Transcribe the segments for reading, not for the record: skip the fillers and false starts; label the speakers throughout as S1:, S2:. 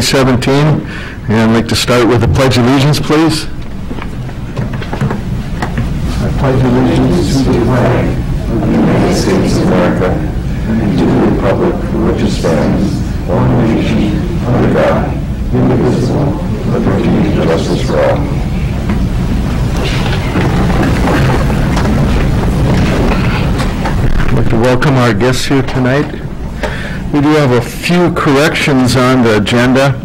S1: 2017, and I'd like to start with the Pledge of Allegiance, please. I pledge allegiance to the flag of the United States of America and to the republic for which it stands, one nation, under God, indivisible, with liberty and justice for all. I'd like to welcome our guests here tonight. We do have a few corrections on the agenda.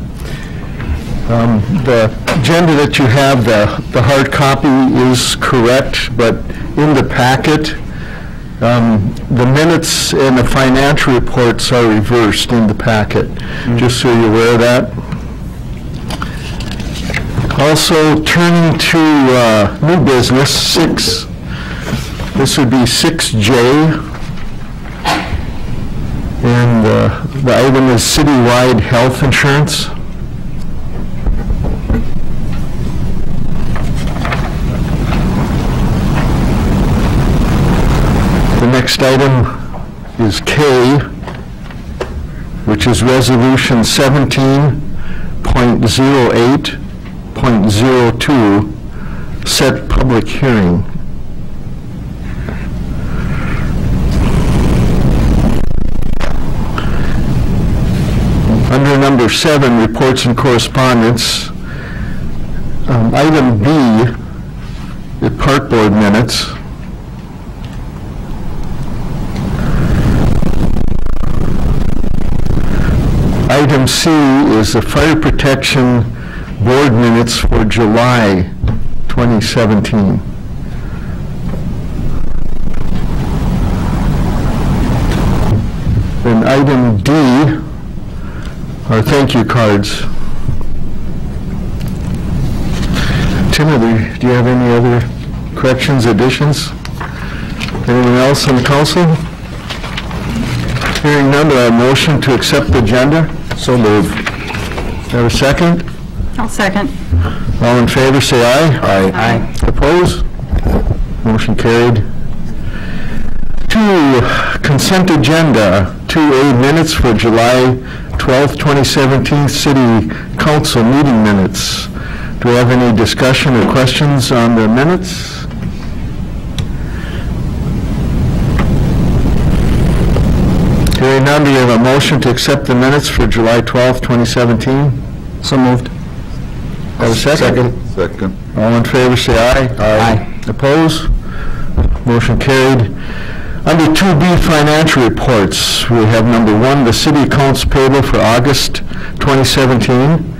S1: The agenda that you have, the hard copy is correct, but in the packet, the minutes and the financial reports are reversed in the packet, just so you're aware of that. Also, turning to new business, 6. This would be 6J. And the item is citywide health insurance. The next item is K, which is resolution 17.08.02, set public hearing. Under number 7, reports and correspondence, item B, the park board minutes. Item C is the fire protection board minutes for July 2017. Then item D, our thank you cards. Timothy, do you have any other corrections, additions? Anyone else on the council? Hearing none, do I have a motion to accept the agenda? So moved. Have a second?
S2: I'll second.
S1: All in favor, say aye.
S2: Aye. Aye.
S1: Opposed? Motion carried. 2, consent agenda. 2A, minutes for July 12th, 2017 City Council meeting minutes. Do we have any discussion or questions on the minutes? Hearing none, do you have a motion to accept the minutes for July 12th, 2017? So moved. Have a second?
S3: Second.
S1: All in favor, say aye.
S2: Aye.
S1: Opposed? Motion carried. Under 2B, financial reports, we have number 1, the city accounts payable for August 2017.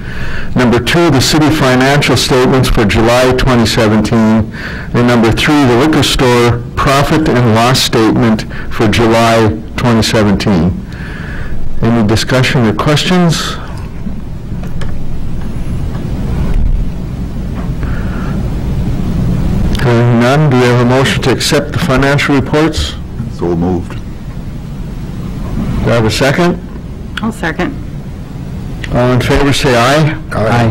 S1: Number 2, the city financial statements for July 2017. And number 3, the liquor store profit and loss statement for July 2017. Any discussion or questions? Hearing none, do we have a motion to accept the financial reports?
S3: So moved.
S1: Do I have a second?
S2: I'll second.
S1: All in favor, say aye.
S2: Aye.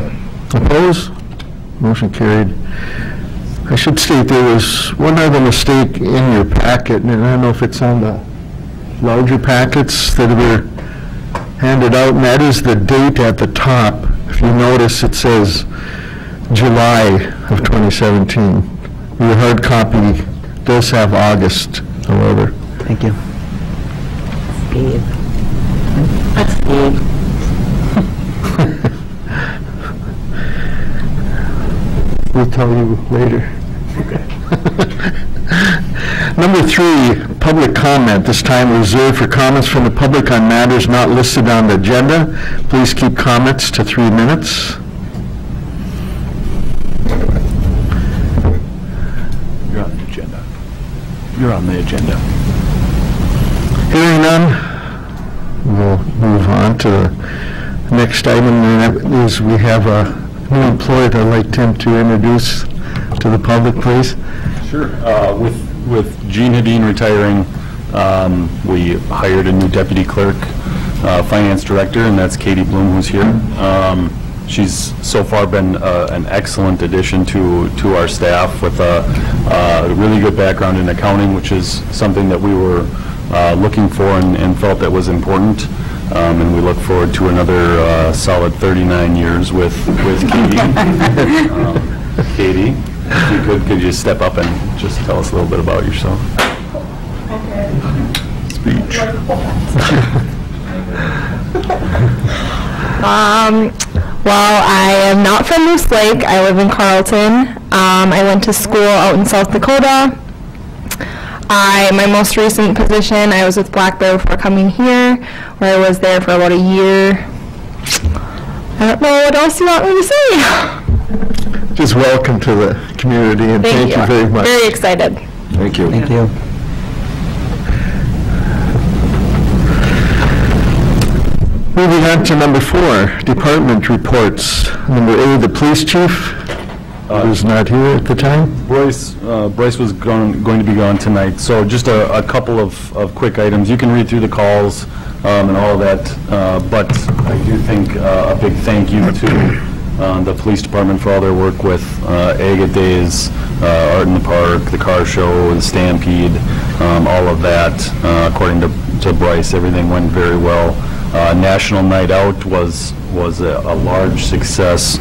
S1: Opposed? Motion carried. I should state there was one other mistake in your packet, and I don't know if it's on the larger packets that were handed out, and that is the date at the top. If you notice, it says July of 2017. Your hard copy does have August, however.
S2: Thank you.
S4: Steve. That's Steve.
S1: We'll tell you later.
S3: Okay.
S1: Number 3, public comment. This time reserved for comments from the public on matters not listed on the agenda. Please keep comments to 3 minutes.
S3: You're on the agenda. You're on the agenda.
S1: Hearing none, we'll move on to the next item, and that is we have a new employee that I'd like Tim to introduce to the public, please.
S5: Sure. With Jean Hedin retiring, we hired a new deputy clerk,
S3: finance director, and that's Katie Bloom, who's here. She's so far been an excellent addition to our staff with a really good background in accounting, which is something that we were looking for and felt that was important. And we look forward to another solid 39 years with Katie. Katie, if you could you step up and just tell us a little bit about yourself? Speech.
S5: Well, I am not from Moose Lake. I live in Carlton. I went to school out in South Dakota. My most recent position, I was with Black Bear before coming here, where I was there for about a year. I don't know what else you want me to say.
S1: Just welcome to the community, and thank you very much.
S5: Very excited.
S1: Thank you.
S4: Thank you.
S1: Moving on to number 4, department reports. Number 8, the police chief, who's not here at the time.
S3: Bryce was going to be gone tonight, so just a couple of quick items. You can read through the calls and all of that, but I do think a big thank you to the police department for all their work with Agate Days, Art in the Park, the car show, the Stampede, all of that. According to Bryce, everything went very well. National Night Out was a large success,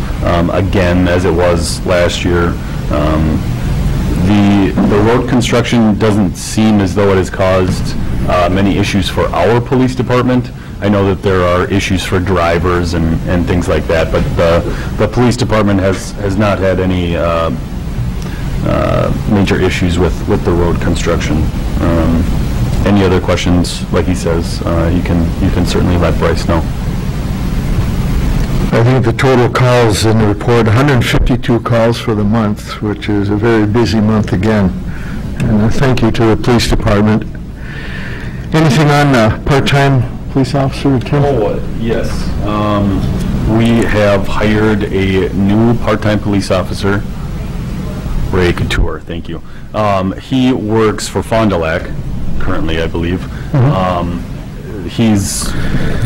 S3: again, as it was last year. The road construction doesn't seem as though it has caused many issues for our police department. I know that there are issues for drivers and things like that, but the police department has not had any major issues with the road construction. Any other questions, like he says, you can certainly let Bryce know.
S1: I think the total calls in the report, 152 calls for the month, which is a very busy month again. And thank you to the police department. Anything on part-time police officer, Tim?
S3: Oh, yes. We have hired a new part-time police officer, Ray Couture, thank you. He works for Fond du Lac currently, I believe. He's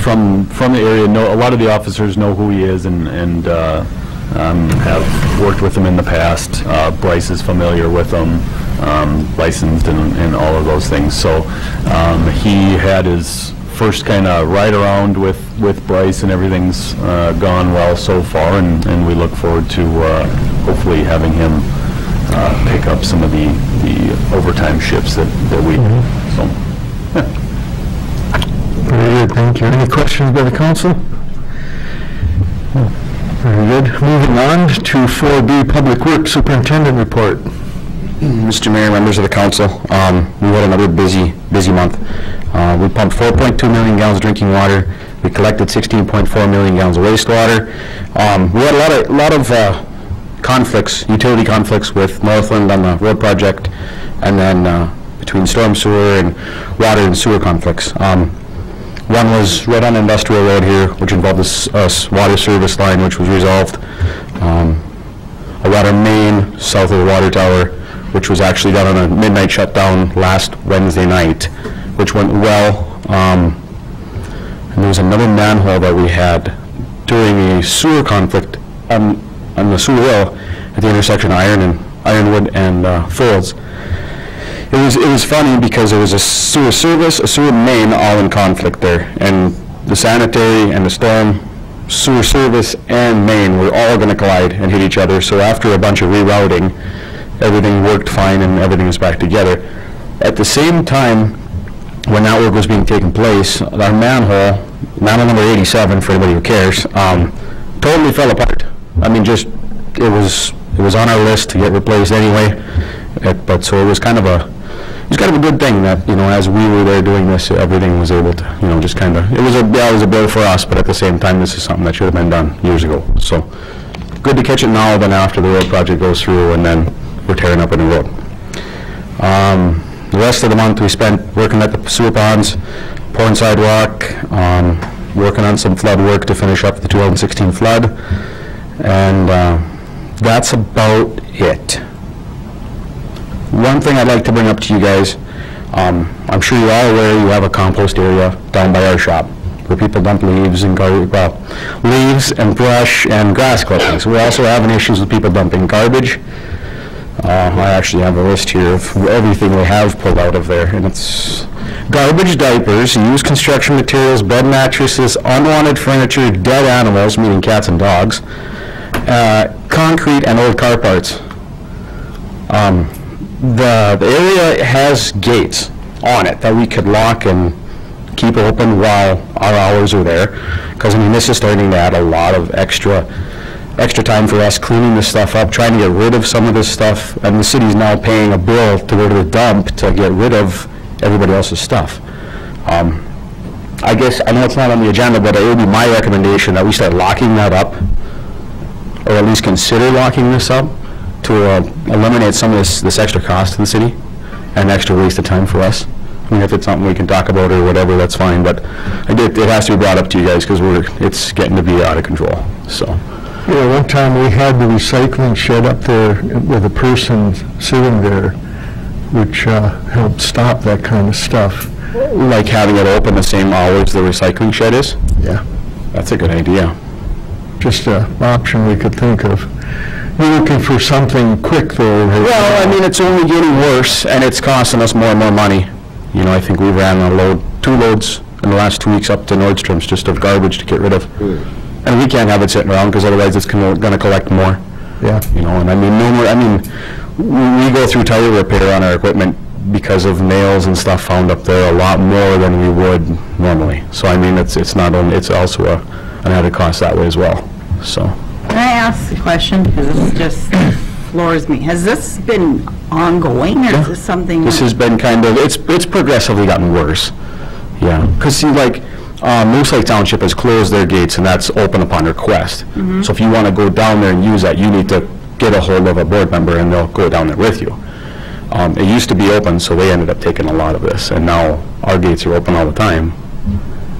S3: from the area. A lot of the officers know who he is and have worked with him in the past. Bryce is familiar with him, licensed and all of those things. So he had his first kind of ride around with Bryce, and everything's gone well so far, and we look forward to hopefully having him pick up some of the overtime shifts that we do. So,
S1: Very good, thank you. Any questions by the council? Very good. Moving on to 4B, Public Works Superintendent Report.
S6: Mr. Mayor, members of the council, we had another busy month. We pumped 4.2 million gallons of drinking water. We collected 16.4 million gallons of wastewater. We had a lot of utility conflicts with Northland on the road project, and then between storm sewer and water and sewer conflicts. One was right on Industrial Road here, which involved a water service line, which was resolved. A water main south of the water tower, which was actually done on a midnight shutdown last Wednesday night, which went well. And there was another manhole that we had during a sewer conflict on the sewer wheel at the intersection of Ironwood and Fields. It was funny because there was a sewer service, a sewer main, all in conflict there, and the sanitary and the storm sewer service and main were all going to collide and hit each other. So after a bunch of rerouting, everything worked fine and everything was back together. At the same time, when that work was being taken place, our manhole number 87, for anybody who cares, totally fell apart. I mean, just it was on our list to get replaced anyway. But so it was kind of a good thing that, you know, as we were there doing this, everything was able to, you know, just kind of, it was a blow for us, but at the same time, this is something that should have been done years ago. So good to catch it now than after the road project goes through and then we're tearing up a new road. The rest of the month we spent working at the sewer ponds, pouring sidewalk, working on some flood work to finish up the 2016 flood, and that's about it. One thing I'd like to bring up to you guys, I'm sure you're all aware you have a compost area down by our shop. where people dump leaves and leaves and brush and grass clippings. We're also having issues with people dumping garbage. I actually have a list here of everything we have pulled out of there, and it's garbage, diapers, used construction materials, bed mattresses, unwanted furniture, dead animals, meaning cats and dogs, concrete, and old car parts. The area has gates on it that we could lock and keep open while our hours are there, because I mean this is starting to add a lot of extra time for us cleaning this stuff up, trying to get rid of some of this stuff, and the city's now paying a bill to go to the dump to get rid of everybody else's stuff. I guess, I know it's not on the agenda, but it would be my recommendation that we start locking that up, or at least consider locking this up, to eliminate some of this extra cost to the city and extra waste of time for us. I mean, if it's something we can talk about or whatever, that's fine, but it has to be brought up to you guys because it's getting to be out of control, so.
S1: Yeah, one time we had the recycling shed up there with a person sitting there, which helped stop that kind of stuff.
S6: Like having it open the same hours the recycling shed is?
S1: Yeah.
S6: That's a good idea.
S1: Just an option we could think of. You're looking for something quick there.
S6: Well, I mean, it's only getting worse, and it's costing us more and more money. You know, I think we ran two loads in the last 2 weeks up to Nordstrom's just of garbage to get rid of. And we can't have it sitting around because otherwise it's going to collect more.
S1: Yeah.
S6: You know, and I mean, we go through tire repair on our equipment because of nails and stuff found up there a lot more than we would normally. So I mean, it's not only, it's also an added cost that way as well. So.
S2: Can I ask a question, because this just floors me? Has this been ongoing, or is this something?
S6: This has been kind of, it's progressively gotten worse. Yeah, because see, like, Moose Lake Township has closed their gates, and that's open upon request. So if you want to go down there and use that, you need to get a hold of a board member, and they'll go down there with you. It used to be open, so they ended up taking a lot of this, and now our gates are open all the time.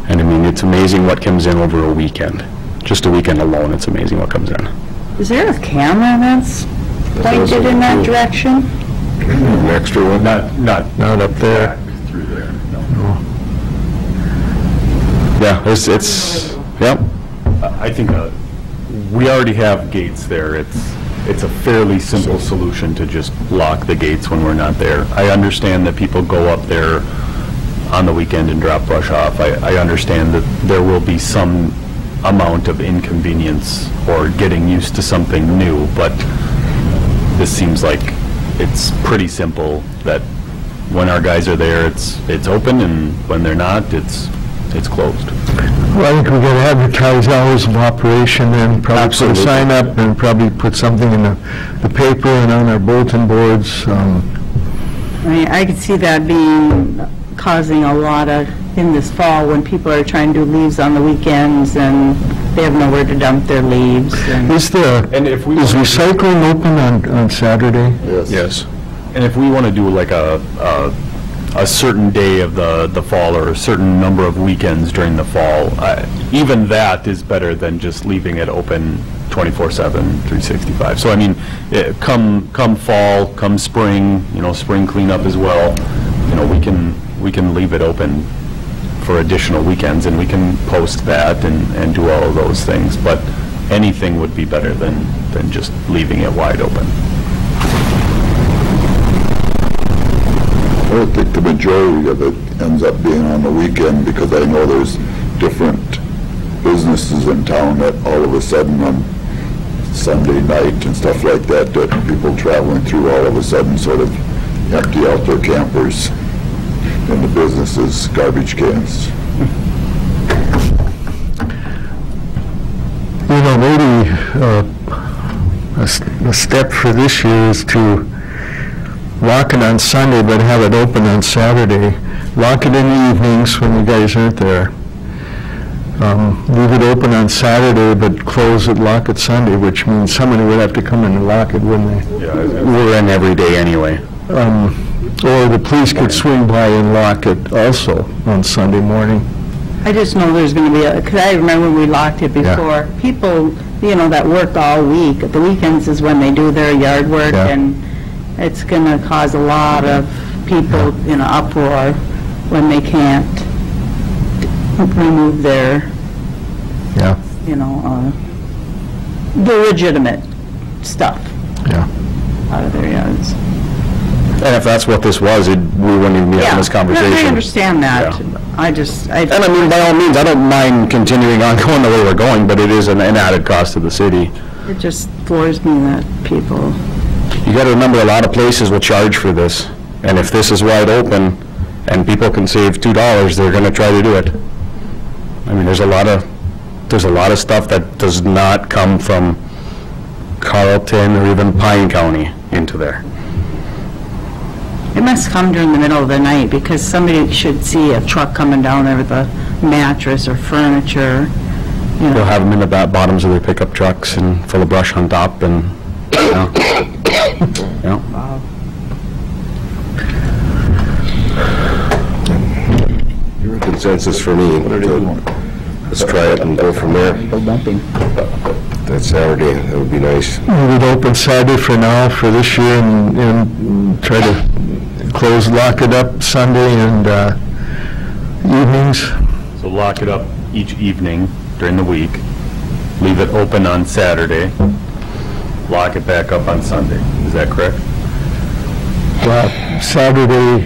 S6: And I mean, it's amazing what comes in over a weekend. Just a weekend alone, it's amazing what comes in.
S2: Is there a camera that's pointed in that direction?
S1: An extra one? Not up there.
S3: Through there, no.
S6: Yeah, it's yep.
S3: I think we already have gates there. It's a fairly simple solution to just lock the gates when we're not there. I understand that people go up there on the weekend and drop brush off. I understand that there will be some amount of inconvenience or getting used to something new, but this seems like it's pretty simple that when our guys are there, it's open, and when they're not, it's closed.
S1: Well, I think we got to advertise hours of operation and probably put a sign up and probably put something in the paper and on our bulletin boards.
S2: I mean, I could see that causing a lot of, in this fall, when people are trying to do leaves on the weekends and they have nowhere to dump their leaves.
S1: Is recycling open on Saturday?
S6: Yes.
S3: And if we want to do like a certain day of the fall, or a certain number of weekends during the fall, even that is better than just leaving it open 24/7, 365. So I mean, come fall, come spring, spring cleanup as well, we can leave it open for additional weekends, and we can post that and do all of those things. But anything would be better than just leaving it wide open.
S7: I would think the majority of it ends up being on the weekend, because I know there's different businesses in town that all of a sudden on Sunday night and stuff like that, people traveling through all of a sudden sort of empty out their campers in the businesses' garbage cans.
S1: Maybe a step for this year is to lock it on Sunday, but have it open on Saturday. Lock it in the evenings when you guys aren't there. Leave it open on Saturday, but close it, lock it Sunday, which means somebody would have to come in and lock it, wouldn't they?
S6: Yeah, we're in every day anyway.
S1: Or the police could swing by and lock it also on Sunday morning.
S2: I just know there's going to be because I remember we locked it before. Yeah. People, that work all week, the weekends is when they do their yard work, and it's going to cause a lot of people in an uproar when they can't remove their,
S1: Yeah,
S2: you know, the legitimate stuff
S1: yeah.
S2: out of their yards.
S6: And if that's what this was, we wouldn't even be having this conversation.
S2: I understand that.
S6: Yeah. And I mean, by all means, I don't mind continuing on going the way we're going, but it is an added cost to the city.
S2: It just floors me that people,
S6: You got to remember, a lot of places will charge for this, and if this is wide open and people can save $2, they're going to try to do it. I mean, there's a lot of stuff that does not come from Carlton or even Pine County into there.
S2: it must come during the middle of the night, because somebody should see a truck coming down there with a mattress or furniture, you
S6: They'll
S2: know.
S6: have them in the bottoms of their pickup trucks and full of brush on top, and, you know. Yeah.
S8: Consensus for me. Let's try it and go from there. That Saturday, that would be nice.
S1: We would open Saturday for now, for this year, and try to close, lock it up Sunday and evenings.
S3: So lock it up each evening during the week, leave it open on Saturday, lock it back up on Sunday. Is that correct?
S1: Saturday,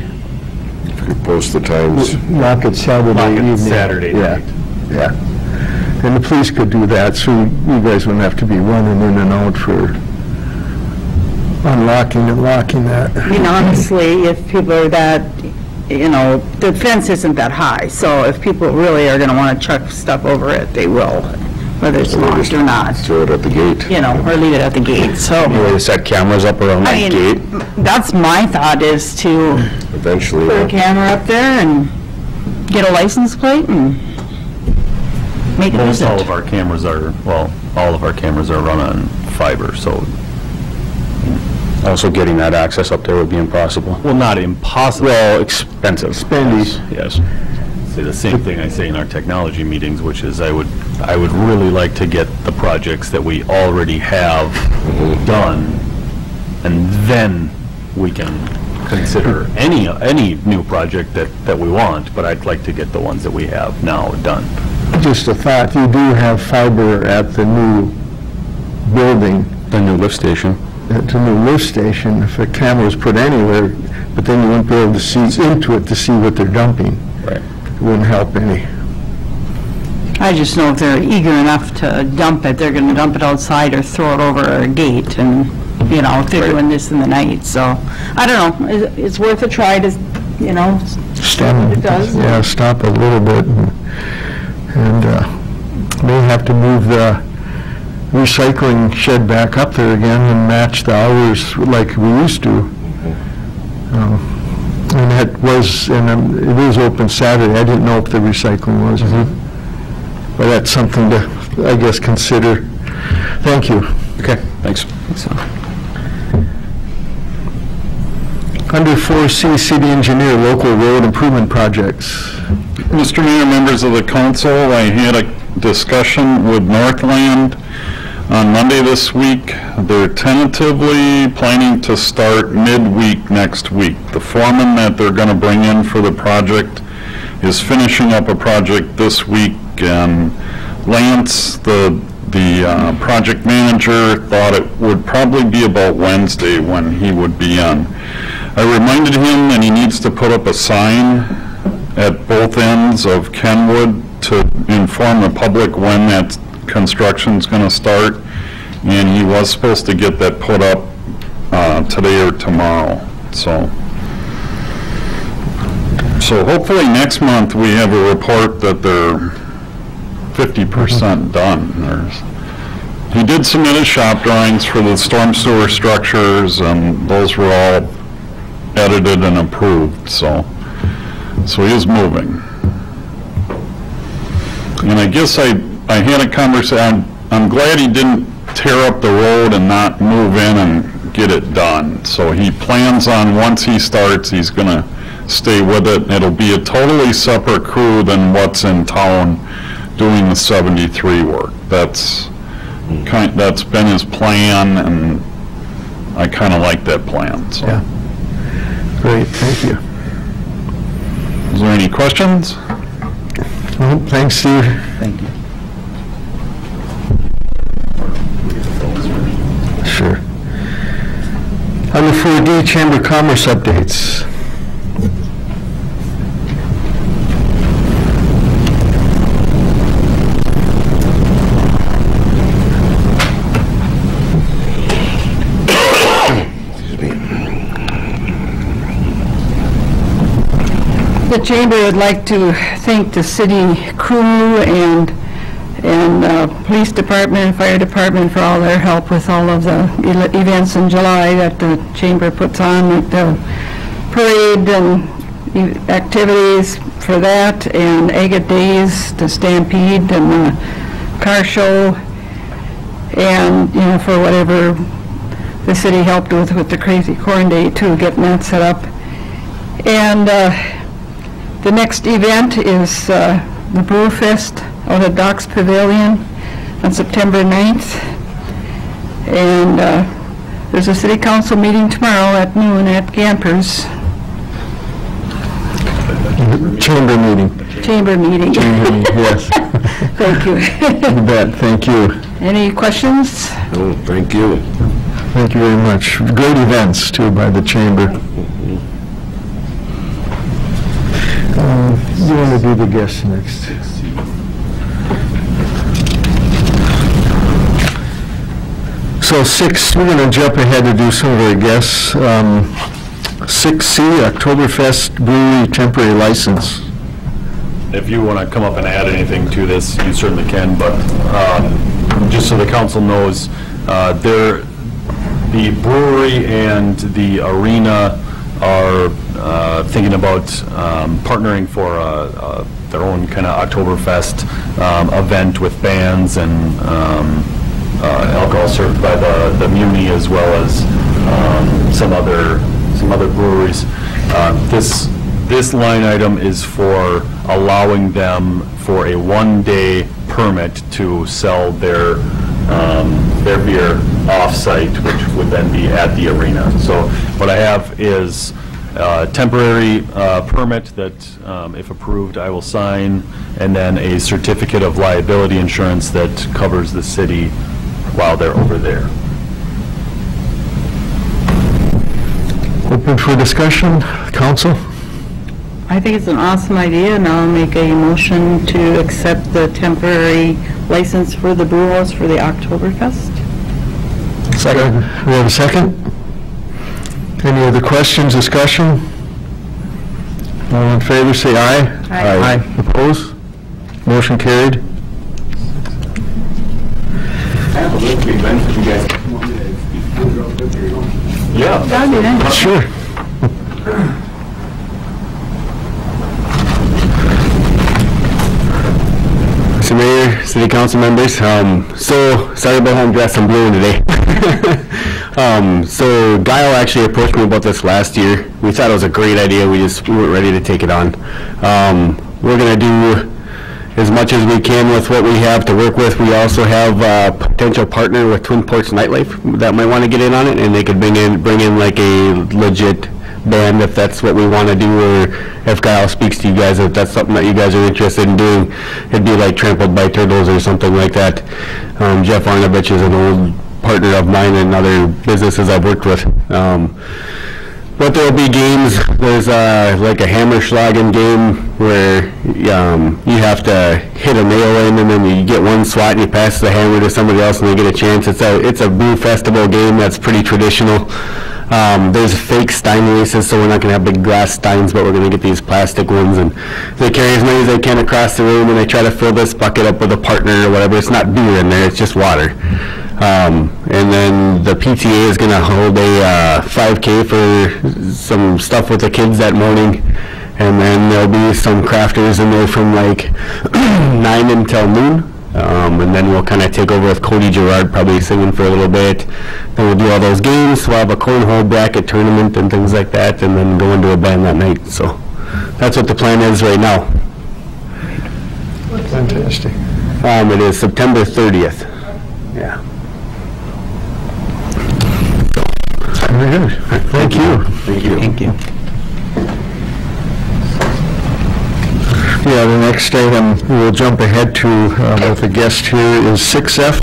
S8: If you could post the times.
S1: lock it Saturday
S3: Lock it
S1: evening.
S3: Saturday
S1: Yeah,
S3: night.
S1: yeah. And the police could do that, so you guys wouldn't have to be running in and out for unlocking and locking that.
S2: I mean, honestly, if people are that, you know, the fence isn't that high, so if people really are gonna wanna chuck stuff over it, they will, whether it's locked or not,
S8: Throw it at the gate.
S2: you know, or leave it at the gate, so.
S6: Anyway, to set cameras up around
S2: I
S6: that gate.
S2: mean, that's my thought, is to
S8: Eventually,
S2: put a camera up there and get a license plate and make a
S3: Most all
S2: visit.
S3: of our cameras are, well, all of our cameras are run on fiber, so,
S6: Also, getting that access up there would be impossible.
S3: well, not impossible.
S6: Well, expensive.
S1: Spendy.
S6: Yes.
S3: Say the same thing I say in our technology meetings, which is I would really like to get the projects that we already have done, and then we can consider any new project that we want, but I'd like to get the ones that we have now done.
S1: Just a thought, you do have fiber at the new building,
S6: The new lift station.
S1: at the new lift station, if a camera was put anywhere, but then you wouldn't be able to see into it to see what they're dumping.
S6: Right.
S1: It wouldn't help any.
S2: I just know if they're eager enough to dump it, they're gonna dump it outside or throw it over a gate, and, you know, if they're doing this in the night, so, I don't know, it's worth a try to, you know,
S1: Stand,
S2: It does.
S1: yeah, stop a little bit, and may have to move the recycling shed back up there again and match the hours like we used to. And it was, and it is open Saturday, I didn't know if the recycling was. But that's something to, I guess, consider. Thank you.
S6: Okay, thanks.
S1: Under 4C, City Engineer, Local Road Improvement Projects.
S9: Mr. Mayor, members of the council, I had a discussion with Northland on Monday this week. They're tentatively planning to start midweek next week. The foreman that they're going to bring in for the project is finishing up a project this week, and Lance, the project manager, thought it would probably be about Wednesday when he would be on. I reminded him that he needs to put up a sign at both ends of Kenwood to inform the public when that construction's going to start, and he was supposed to get that put up today or tomorrow. So hopefully next month we have a report that they're 50% done. He did submit his shop drawings for the storm sewer structures, and those were all edited and approved, so he is moving. And I guess I had a conversation, I'm glad he didn't tear up the road and not move in and get it done. So he plans on, once he starts, he's gonna stay with it. It'll be a totally separate crew than what's in town doing the 73 work. That's been his plan, and I kinda like that plan, so.
S1: Yeah. Great, thank you.
S9: Is there any questions?
S1: Well, thanks, Steve.
S10: Thank you.
S1: Sure. Under 4D, Chamber of Commerce updates.
S2: The Chamber would like to thank the city crew and police department and fire department for all their help with all of the events in July that the Chamber puts on, like the parade and activities for that, and Agate Days, the Stampede, and the car show, and, you know, for whatever the city helped with the Crazy Corn Day, too, getting that set up. And the next event is the Brew Fest out at Docks Pavilion on September 9th. And there's a city council meeting tomorrow at noon at Gampers.
S1: Chamber meeting.
S2: Chamber meeting.
S1: Chamber meeting, yes.
S2: Thank you.
S1: You bet, thank you.
S2: Any questions?
S8: Oh, thank you.
S1: Thank you very much. Great events, too, by the Chamber. You want to do the guests next? So 6, we're going to jump ahead to do some of our guests. 6C, Oktoberfest Brewery temporary license.
S3: If you want to come up and add anything to this, you certainly can, but just so the council knows, the brewery and the arena are thinking about partnering for their own kind of Oktoberfest event with bands and alcohol served by the Muni, as well as some other breweries. This line item is for allowing them for a one-day permit to sell their beer off-site, which would then be at the arena. So what I have is a temporary permit that, if approved, I will sign, and then a certificate of liability insurance that covers the city while they're over there.
S1: Open for discussion, council?
S2: I think it's an awesome idea, and I'll make a motion to accept the temporary license for the brewers for the Oktoberfest.
S1: Second. We have a second? Any other questions, discussion? All in favor, say aye.
S2: Aye.
S1: Aye. Opposed? Motion carried.
S8: I have a list of events that you guys can come on to.
S3: Yeah.
S2: That'd be nice.
S1: Sure.
S6: Mr. Mayor, City Council members, so sorry about how I'm dressed, I'm blue today. So Guile actually approached me about this last year. We thought it was a great idea, we weren't ready to take it on. We're going to do as much as we can with what we have to work with. We also have a potential partner with Twin Ports Nightlife that might want to get in on it, and they could bring in like a legit band if that's what we want to do, or if Guile speaks to you guys, if that's something that you guys are interested in doing. It'd be like Trampled by Turtles or something like that. Jeff Arnovich is an old partner of mine and other businesses I've worked with. But there'll be games. There's like a Hammerschlagen game where you have to hit a nail in, and then you get one swat and you pass the hammer to somebody else and they get a chance. It's a brew festival game that's pretty traditional. There's fake Stein races, so we're not going to have big glass Steins, but we're going to get these plastic ones, and they carry as many as they can across the room, and they try to fill this bucket up with a partner or whatever. It's not beer in there, it's just water. And then the PTA is going to hold a 5K for some stuff with the kids that morning, and then there'll be some crafters in there from like 9 until noon. And then we'll kind of take over with Cody Gerard probably singing for a little bit. Then we'll do all those games. We'll have a cornhole bracket tournament and things like that, and then go into a band that night. So that's what the plan is right now.
S1: Fantastic.
S6: It is September 30th. Yeah.
S1: Very good. Thank you.
S6: Thank you.
S10: Thank you.
S1: Yeah, The next item we'll jump ahead to with the guest here is 6F,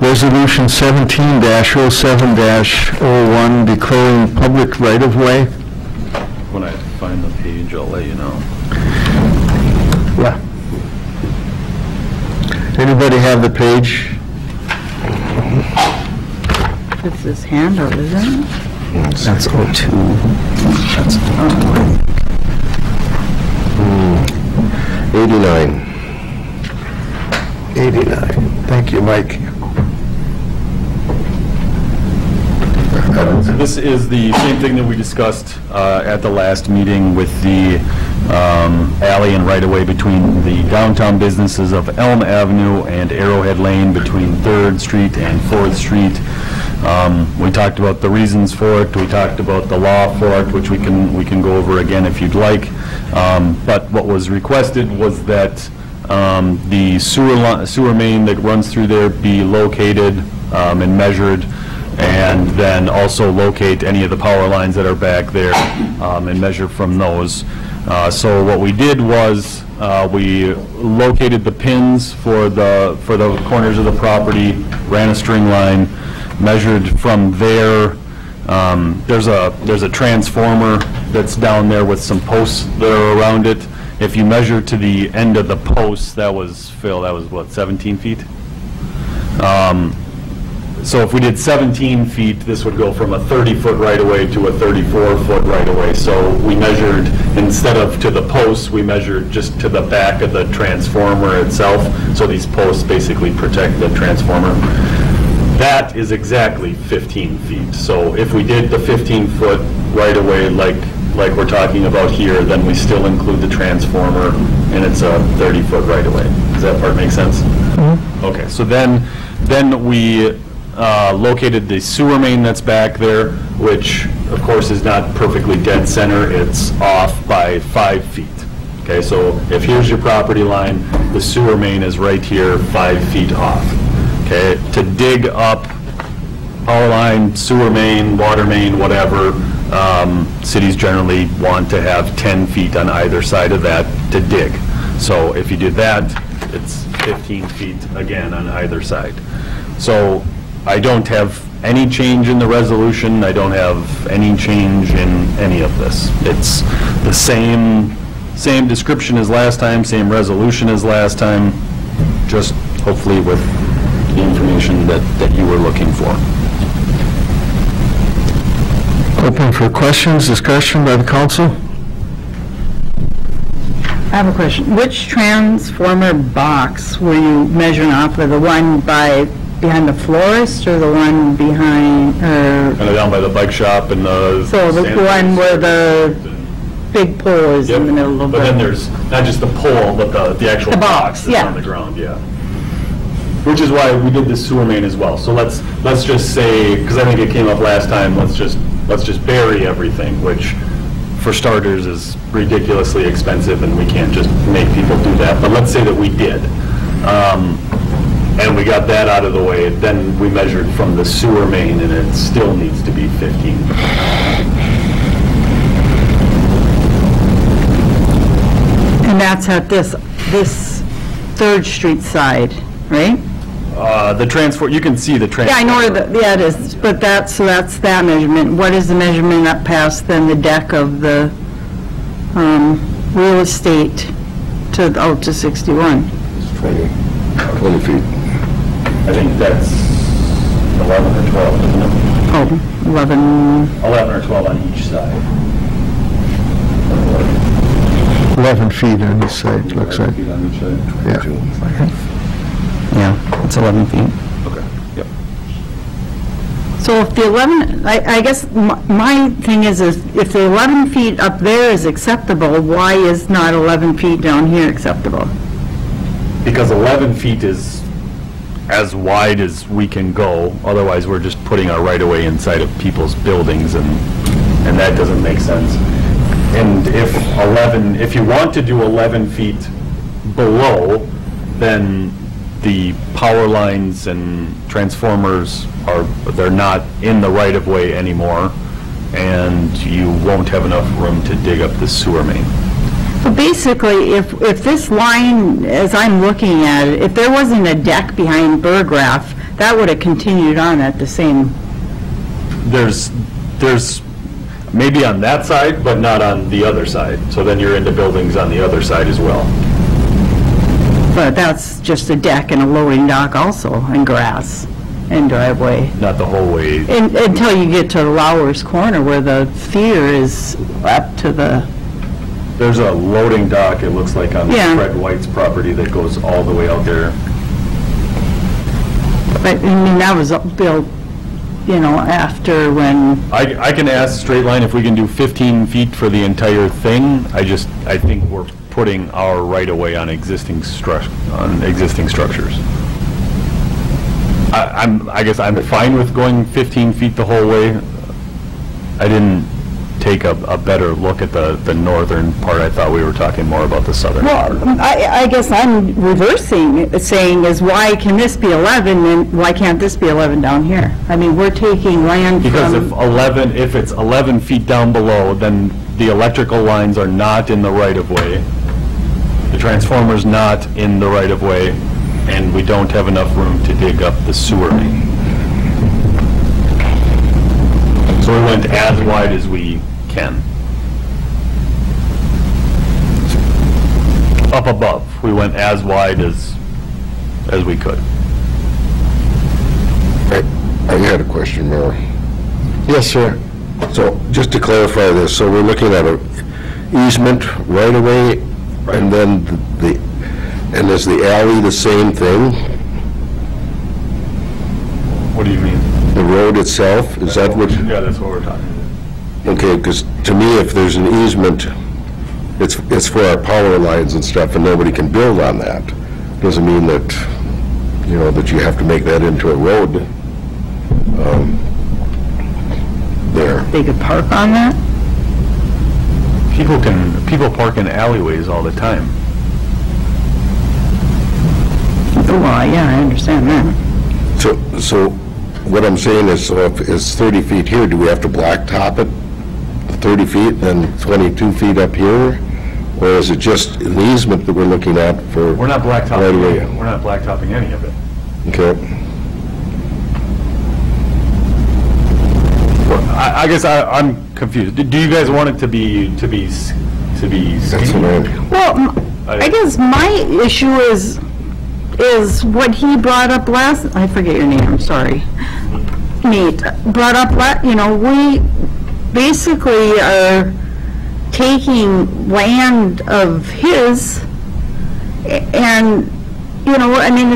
S1: Resolution 17-07-01, declaring public right-of-way.
S3: When I find the page, I'll let you know.
S1: Yeah. Anybody have the page?
S2: It's this handout, isn't it?
S6: That's 02. That's
S8: 89.
S1: 89. Thank you, Mike.
S3: So this is the same thing that we discussed at the last meeting with the alley and right-of-way between the downtown businesses of Elm Avenue and Arrowhead Lane between 3rd Street and 4th Street. We talked about the reasons for it. We talked about the law for it, which we can go over again if you'd like. But what was requested was that the sewer main that runs through there be located and measured, and then also locate any of the power lines that are back there and measure from those. So what we did was we located the pins for the corners of the property, ran a string line, measured from there. There's a transformer that's down there with some posts that are around it. If you measure to the end of the post, that was, Phil, that was what, 17 feet? So if we did 17 feet, this would go from a 30-foot right-of-way to a 34-foot right-of-way. So we measured, instead of to the posts, we measured just to the back of the transformer itself. So these posts basically protect the transformer. That is exactly 15 feet. So if we did the 15-foot right-of-way like we're talking about here, then we still include the transformer, and it's a 30-foot right-of-way. Does that part make sense? Mm-hmm. Okay, so then we located the sewer main that's back there, which of course is not perfectly dead center. It's off by 5 feet. Okay, so if here's your property line, the sewer main is right here, 5 feet off. Okay, to dig up power line, sewer main, water main, whatever, cities generally want to have 10 feet on either side of that to dig. So if you did that, it's 15 feet again on either side. So I don't have any change in the resolution. I don't have any change in any of this. It's the same description as last time, same resolution as last time, just hopefully with the information that you were looking for.
S1: Open for questions, discussion by the council?
S2: I have a question. Which transformer box were you measuring off of? The one behind the florist, or the one behind, or?
S3: Kind of down by the bike shop and the...
S2: So the one where the big pole is in the middle of the...
S3: But then there's not just the pole, but the actual box that's
S2: yeah.
S3: on the ground, yeah. Which is why we did the sewer main as well. So let's just say, because I think it came up last time, let's just bury everything, which for starters is ridiculously expensive, and we can't just make people do that. But let's say that we did. And we got that out of the way, then we measured from the sewer main, and it still needs to be 15.
S2: And that's at this 3rd Street side, right?
S3: The transfer, you can see the transfer.
S2: Yeah, I know where it is, but that's that measurement. What is the measurement up past then the deck of the real estate out to 61?
S8: 20 feet.
S3: I think that's 11 or 12, isn't it?
S2: Oh, 11.
S3: 11 or 12 on each side.
S1: 11 feet on each side, looks like.
S3: Feet on each side.
S1: Yeah.
S6: Yeah, it's 11 feet.
S3: Okay, yep.
S2: So if the 11, I guess my thing is if the 11 feet up there is acceptable, why is not 11 feet down here acceptable?
S3: Because 11 feet is as wide as we can go. Otherwise, we're just putting our right-of-way inside of people's buildings, and that doesn't make sense. And if you want to do 11 feet below, then the power lines and transformers they're not in the right-of-way anymore, and you won't have enough room to dig up the sewer main.
S2: So basically, if this line, as I'm looking at it, if there wasn't a deck behind Burgraff, that would have continued on at the same,
S3: There's maybe on that side, but not on the other side. So then you're into buildings on the other side as well.
S2: but that's just a deck and a loading dock also, and grass and driveway.
S3: Not the whole way.
S2: Until you get to Lowers Corner where the theater is up to the,
S3: There's a loading dock, it looks like, on
S2: Yeah.
S3: Fred White's property that goes all the way out there.
S2: but, I mean, that was built, you know, after when,
S3: I can ask Straight Line if we can do 15 feet for the entire thing. I think we're putting our right-of-way on existing structures. I guess I'm fine with going 15 feet the whole way. I didn't take a better look at the northern part. I thought we were talking more about the southern part.
S2: well, I guess I'm reversing, saying is why can this be 11 and why can't this be 11 down here? I mean, we're taking land
S3: Because
S2: from,
S3: if it's 11 feet down below, then the electrical lines are not in the right-of-way. The transformer's not in the right-of-way, and we don't have enough room to dig up the sewer main. So we went as wide as we can. Up above, we went as wide as we could.
S8: I had a question, Mayor.
S1: Yes, sir.
S8: So, just to clarify this, so we're looking at a easement right away, and then and is the alley the same thing?
S3: What do you mean?
S8: The road itself, is that what?
S3: Yeah, that's what we're talking about.
S8: Okay, because to me, if there's an easement, it's for our power lines and stuff, and nobody can build on that. Doesn't mean that, you know, that you have to make that into a road there.
S2: they could park on that?
S3: People park in alleyways all the time.
S2: Well, yeah, I understand that.
S8: So what I'm saying is, so if it's 30 feet here, do we have to blacktop it 30 feet, then 22 feet up here? Or is it just an easement that we're looking at for?
S3: We're not blacktopping any of it.
S8: Okay.
S3: I guess I'm confused. Do you guys want it to be
S8: That's
S3: skinny?
S8: what
S2: Well, I guess my issue is what he brought up last, I forget your name, I'm sorry. Nate, brought up, you know, we basically are taking land of his, and, you know, I mean,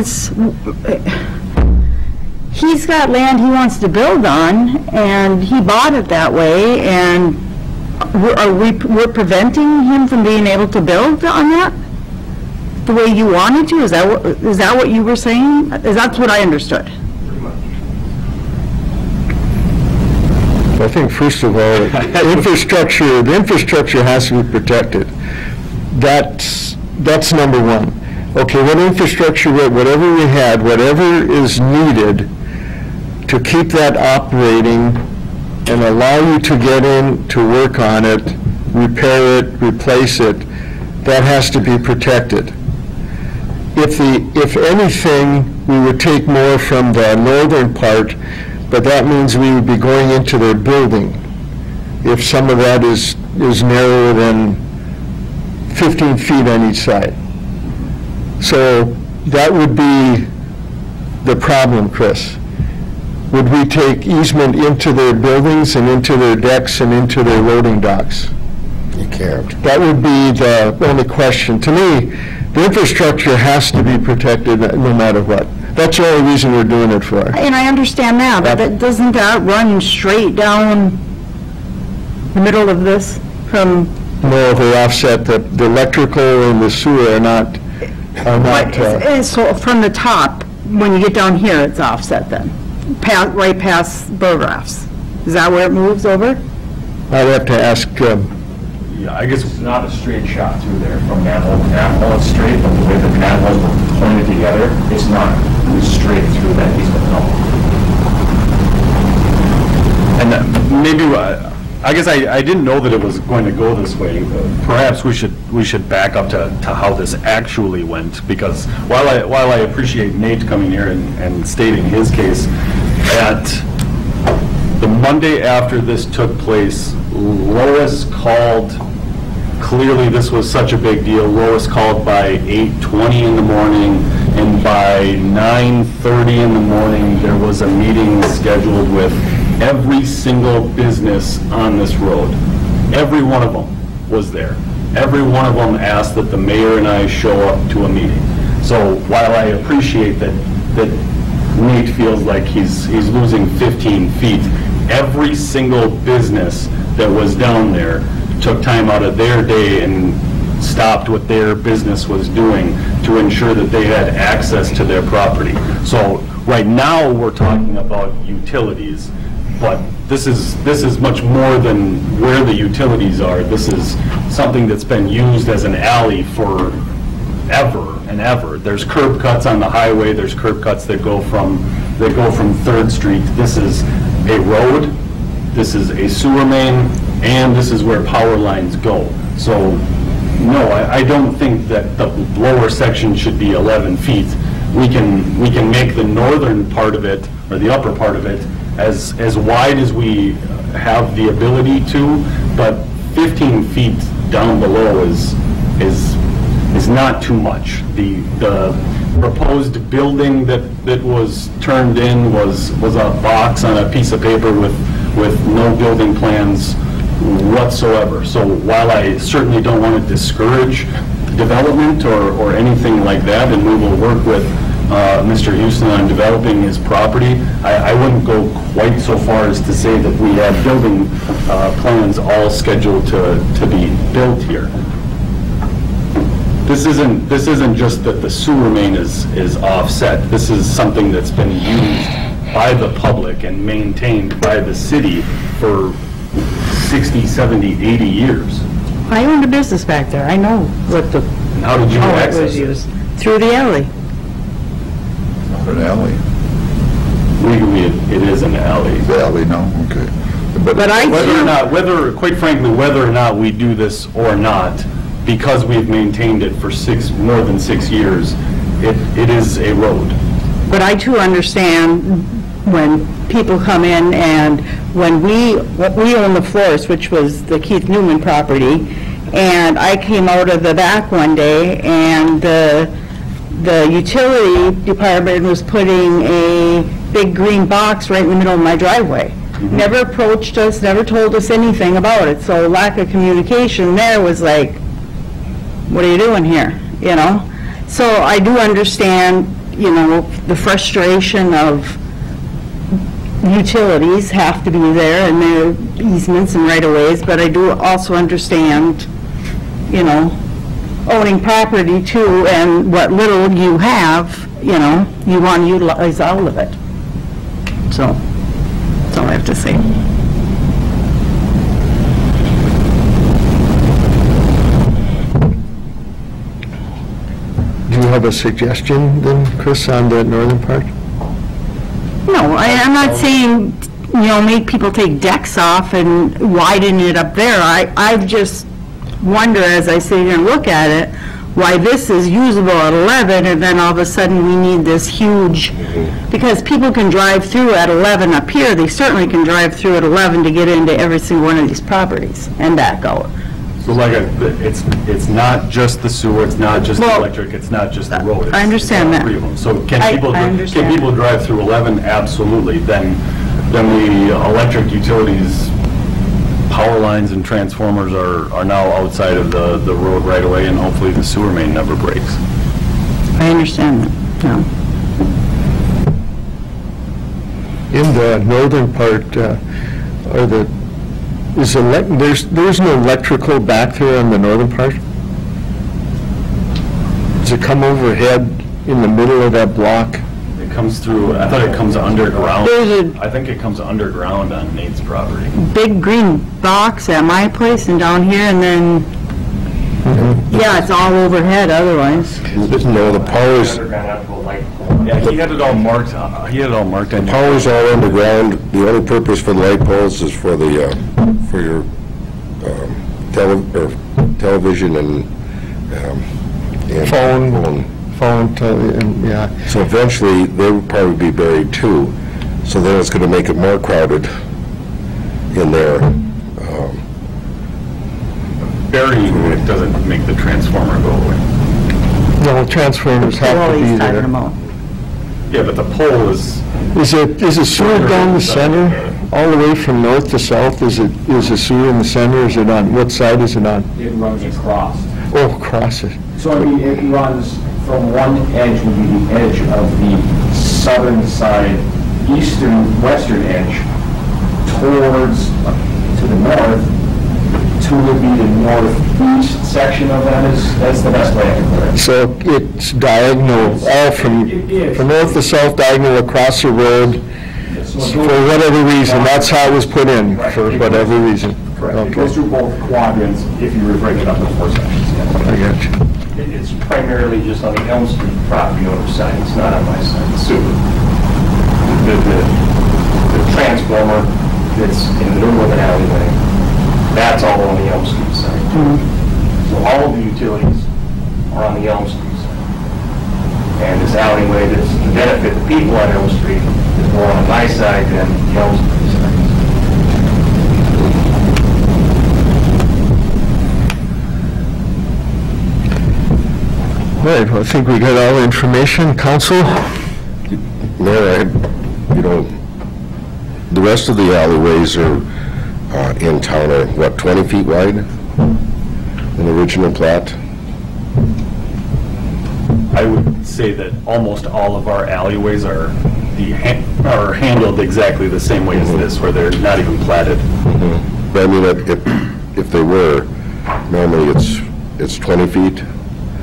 S2: he's got land he wants to build on, and he bought it that way, and we're preventing him from being able to build on that? The way you wanted to? Is that what you were saying? That's what I understood.
S1: I think, first of all, the infrastructure has to be protected. That's number one. Okay, what infrastructure, whatever we had, whatever is needed to keep that operating and allow you to get in to work on it, repair it, replace it, that has to be protected. If anything, we would take more from the northern part, but that means we would be going into their building. If some of that is narrower than 15 feet on each side. So that would be the problem, Chris. Would we take easement into their buildings and into their decks and into their loading docks?
S8: You can't.
S1: That would be the only question. To me, the infrastructure has to be protected no matter what. That's the only reason we're doing it for.
S2: And I understand that, but doesn't that run straight down the middle of this from?
S1: No, they offset, the electrical and the sewer are not.
S2: So from the top, when you get down here, it's offset then? Right past Burgraff's? Is that where it moves over?
S1: I'd have to ask,
S3: Yeah, I guess it's not a straight shot through there from manhole to manhole. It's straight, but the way the manholes were pointed together, it's not straight through that easement, no. And maybe I guess I didn't know that it was going to go this way. Perhaps we should back up to how this actually went, because while I appreciate Nate coming here and stating his case, at the Monday after this took place, Lois called. Clearly, this was such a big deal. Lois called by 8:20 in the morning, and by 9:30 in the morning, there was a meeting scheduled with every single business on this road. Every one of them was there. Every one of them asked that the mayor and I show up to a meeting. So while I appreciate that Nate feels like he's losing 15 feet, every single business that was down there took time out of their day and stopped what their business was doing to ensure that they had access to their property. So right now, we're talking about utilities, but this is much more than where the utilities are. This is something that's been used as an alley for ever and ever. There's curb cuts on the highway, there's curb cuts that go from 3rd Street. This is a road, this is a sewer main, and this is where power lines go. So, no, I don't think that the lower section should be 11 feet. We can make the northern part of it, or the upper part of it, as wide as we have the ability to, but 15 feet down below is not too much. The proposed building that was turned in was a box on a piece of paper with no building plans whatsoever. So while I certainly don't want to discourage development or anything like that, and we will work with Mr. Houston on developing his property, I wouldn't go quite so far as to say that we have building plans all scheduled to be built here. This isn't just that the sewer main is offset. This is something that's been used by the public and maintained by the city for 60, 70, 80 years.
S2: I owned a business back there. I know what the,
S3: And how did you
S2: how it
S3: access
S2: was
S3: it?
S2: used. Through the alley.
S7: An alley.
S3: Legally, it is an alley.
S7: The alley, no, okay.
S2: But I
S3: Whether or not, quite frankly, whether or not we do this or not, because we've maintained it for more than 6 years, it is a road.
S2: But I too understand when people come in, and when we own the Florist, which was the Keith Newman property, and I came out of the back one day, and the utility department was putting a big green box right in the middle of my driveway. Never approached us, never told us anything about it, so lack of communication there was like, what are you doing here, you know? So I do understand, you know, the frustration of utilities have to be there and their easements and right-of-ways, but I do also understand, you know, owning property too, and what little you have, you know, you want to utilize all of it. So, that's all I have to say.
S1: Do you have a suggestion then, Chris, on the northern part?
S2: No, I'm not saying, you know, make people take decks off and widen it up there. I just wonder, as I sit here and look at it, why this is usable at 11, and then all of a sudden we need this huge, because people can drive through at 11 up here, they certainly can drive through at 11 to get into every single one of these properties and back out.
S3: So like, it's not just the sewer, it's not just the
S2: Well,
S3: electric, it's not just the road.
S2: I understand
S3: it's all
S2: that.
S3: three of them. So can
S2: I
S3: people
S2: understand.
S3: drive through 11? Absolutely. Then the electric utilities, power lines and transformers are now outside of the road right away, and hopefully the sewer main never breaks.
S2: I understand that, no.
S1: In the northern part, there's no electrical back there on the northern part? Does it come overhead in the middle of that block?
S3: It comes through, I thought it comes underground.
S2: There's
S3: I think it comes underground on Nate's property.
S2: big green box at my place and down here, and then, yeah, it's all overhead otherwise.
S8: No, the power's,
S3: Yeah, he had it all marked, on your-
S8: power's all underground. The only purpose for the light poles is for the for your television and
S1: Phone, yeah.
S8: So eventually, they would probably be buried too. So then it's going to make it more crowded in there.
S3: Burying it doesn't make the transformer go away.
S1: No, transformers have
S2: Well,
S1: to be
S2: he's talking
S1: there.
S2: about.
S3: Yeah, but the pole is,
S1: Is it sewer down the center, all the way from north to south? Is the sewer in the center, is it on, what side is it on?
S10: It runs across.
S1: Oh, across it.
S10: So I mean, it runs from one edge would be the edge of the southern side, western edge, towards, to the north, to would be the northeast section of that, that's the best way I can put it.
S1: So it's diagonal, all from north to south, diagonal across the road, for whatever reason, that's how it was put in, for whatever reason.
S10: Correct. It
S1: Okay,
S10: goes through both quadrants if you were to break it up into 4 sections, yes.
S1: I got you.
S10: It's primarily just on the Elm Street property owner side, it's not on my side, the sewer. The transformer that's in the middle of an alleyway, that's all on the Elm Street side. So all of the utilities are on the Elm Street side. And this alleyway that's to benefit the people on Elm Street is more on my side than the Elm Street side.
S1: Right, well, I think we got all the information. Council?
S8: Mayor, the rest of the alleyways are in town are, what, 20 feet wide in the original plat?
S3: I would say that almost all of our alleyways are handled exactly the same way as this, where they're not even platted.
S8: But I mean, if they were, normally it's 20 feet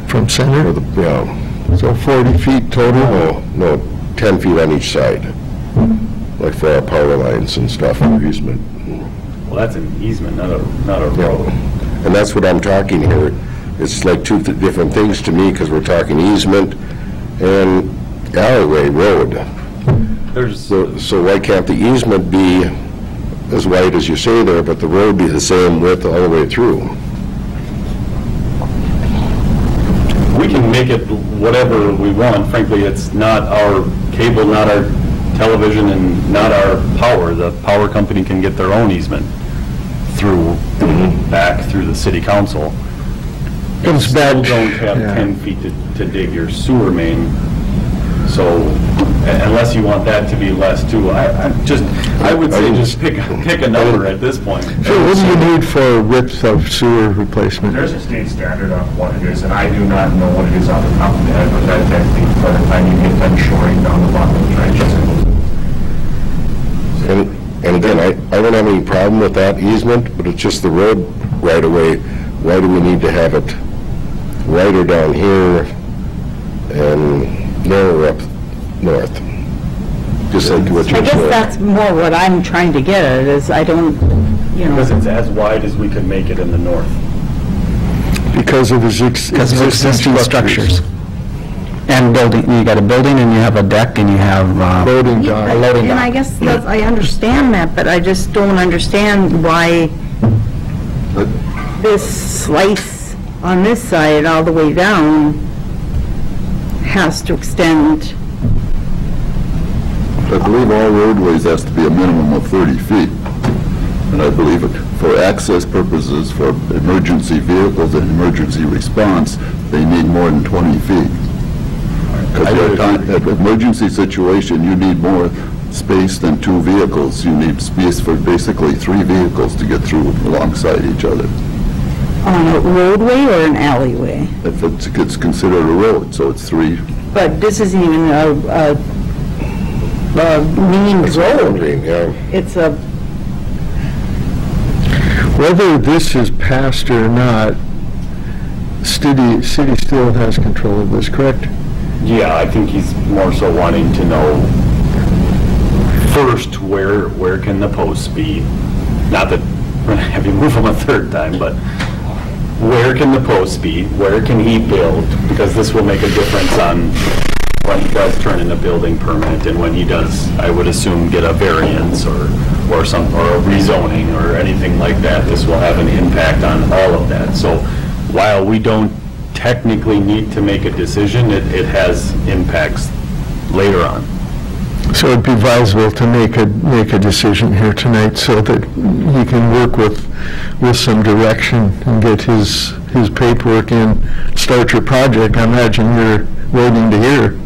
S1: From
S8: for
S1: center?
S8: the,
S1: So 40 feet total?
S8: no, 10 feet on each side, like for our power lines and stuff for easement.
S3: Well, that's an easement, not a road.
S8: And that's what I'm talking here. It's like two different things to me, because we're talking easement and alleyway, road. So why can't the easement be as wide as you say there, but the road be the same width all the way through?
S3: We can make it whatever we want. Frankly, it's not our cable, not our television, and not our power. The power company can get their own easement through, back through the city council. You
S1: It's
S3: still
S1: bad,
S3: don't have
S1: yeah.
S3: 10 feet to dig your sewer main, so unless you want that to be less too, I would say just pick a number at this point.
S1: So what do you need for width of sewer replacement?
S10: There's a state standard on what it is, and I do not know what it is off the top of my head, but that's actually by the time you get done shoring down the bottom of the trenches.
S8: And again, I don't have any problem with that easement, but it's just the road right away. Why do we need to have it wider down here and narrower up north? Just like what
S2: I
S8: you're
S2: guess
S8: saying.
S2: that's more what I'm trying to get at, is I don't,
S3: Because it's as wide as we could make it in the north.
S1: Because of his existing structures.
S6: And building, you got a building and you have a deck and you have
S1: Loading dock.
S6: a loading
S2: and I
S6: dock.
S2: guess that's, I understand that, but I just don't understand why this slice on this side all the way down has to extend.
S7: I believe all roadways has to be a minimum of 30 feet. And I believe it, for access purposes, for emergency vehicles and emergency response, they need more than 20 feet. Because at an emergency situation, you need more space than 2 vehicles. You need space for basically 3 vehicles to get through alongside each other.
S2: On a roadway or an alleyway?
S7: If it's considered a road, so it's 3.
S2: But this isn't even a main road.
S8: Yeah.
S2: It's a,
S1: Whether this is passed or not, city still has control of this, correct?
S3: Yeah, I think he's more so wanting to know first where can the posts be? Not that we're going to have you move them a third time, but where can the posts be? Where can he build? Because this will make a difference on when he does turn in a building permit and when he does, I would assume, get a variance or a rezoning or anything like that, this will have an impact on all of that. So while we don't technically need to make a decision, it has impacts later on.
S1: So it'd be advisable to make a decision here tonight so that he can work with some direction and get his paperwork in, start your project. I imagine you're waiting to hear.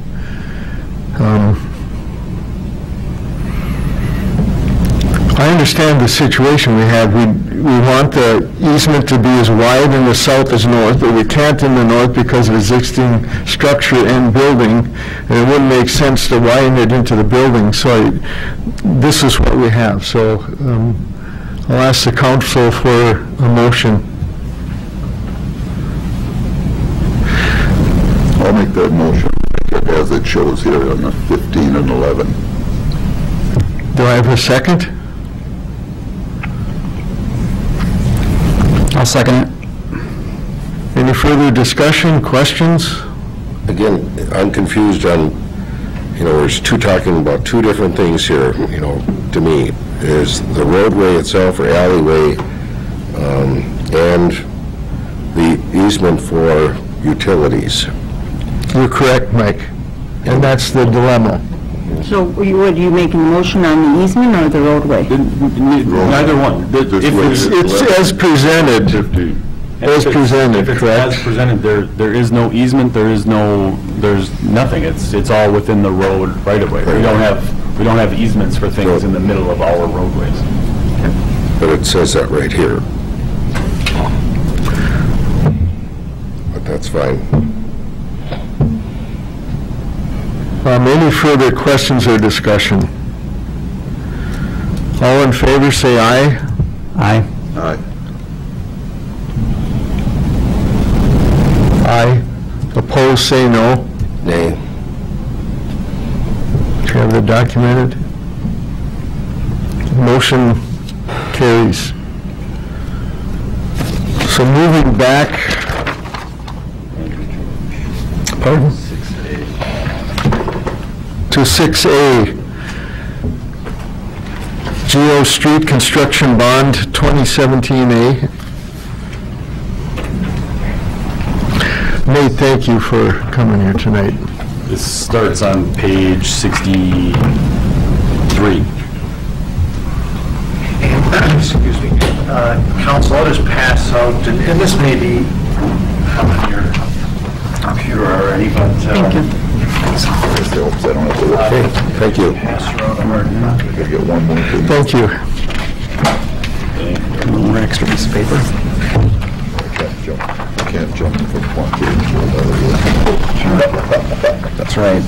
S1: I understand the situation we have. We want the easement to be as wide in the south as north, but we can't in the north because of existing structure and building, and it wouldn't make sense to widen it into the building. So this is what we have. So I'll ask the council for a motion.
S7: I'll make that motion as it shows here on the 15 and 11.
S1: Do I have a second?
S6: I'll second it.
S1: Any further discussion, questions?
S8: Again, I'm confused on, we're talking about two different things here, to me. There's the roadway itself or alleyway and the easement for utilities.
S1: You're correct, Mike. And that's the dilemma.
S2: So what are you making a motion on the easement or the roadway?
S3: Neither one.
S1: It's as presented. As presented,
S3: if it's
S1: correct?
S3: as presented, there is no easement, there's nothing. It's all within the road right of way. We don't have easements for things in the middle of our roadways.
S8: But it says that right here. But that's fine.
S1: Any further questions or discussion? All in favor, say aye.
S6: Aye.
S7: Aye.
S1: Aye. Opposed, say no.
S8: Nay.
S1: Do you have that documented? Motion carries. So moving back. Pardon? To 6A, Geo Street Construction Bond 2017A. Nate, thank you for coming here tonight.
S3: This starts on page 63.
S11: Excuse me. Council, I'll just pass out, and this may be on your computer already, but...
S2: Thank you.
S8: Thank you.
S7: Get one more thing.
S1: Thank you.
S6: One more extra piece of paper.
S7: Can't jump from one page to another.
S11: That's right.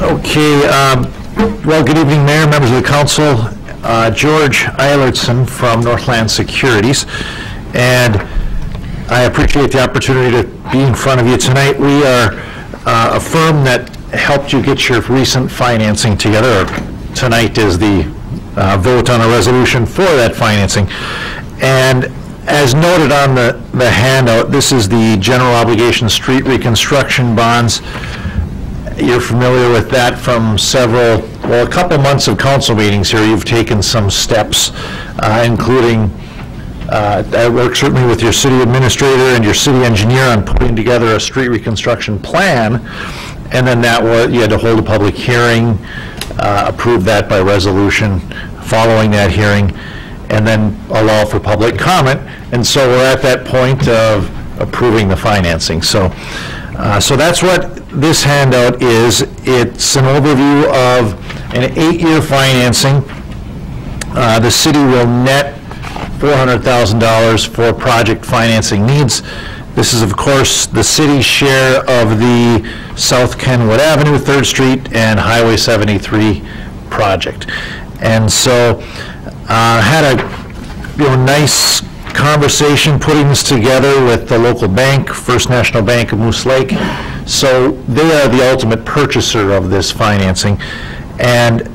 S11: Okay, well, good evening, Mayor, members of the council. George Eilertson from Northland Securities, and I appreciate the opportunity to be in front of you tonight. We are a firm that helped you get your recent financing together. Tonight is the vote on a resolution for that financing. And as noted on the handout, this is the general obligation street reconstruction bonds. You're familiar with that from a couple months of council meetings here. You've taken some steps, including I work certainly with your city administrator and your city engineer on putting together a street reconstruction plan, and then you had to hold a public hearing, approve that by resolution following that hearing, and then allow for public comment. And so we're at that point of approving the financing. So that's what this handout is. It's an overview of an 8-year financing. The city will net $400,000 for project financing needs. This is, of course, the city's share of the South Kenwood Avenue, 3rd Street, and Highway 73 project. And so had a nice conversation putting this together with the local bank, First National Bank of Moose Lake. So they are the ultimate purchaser of this financing. And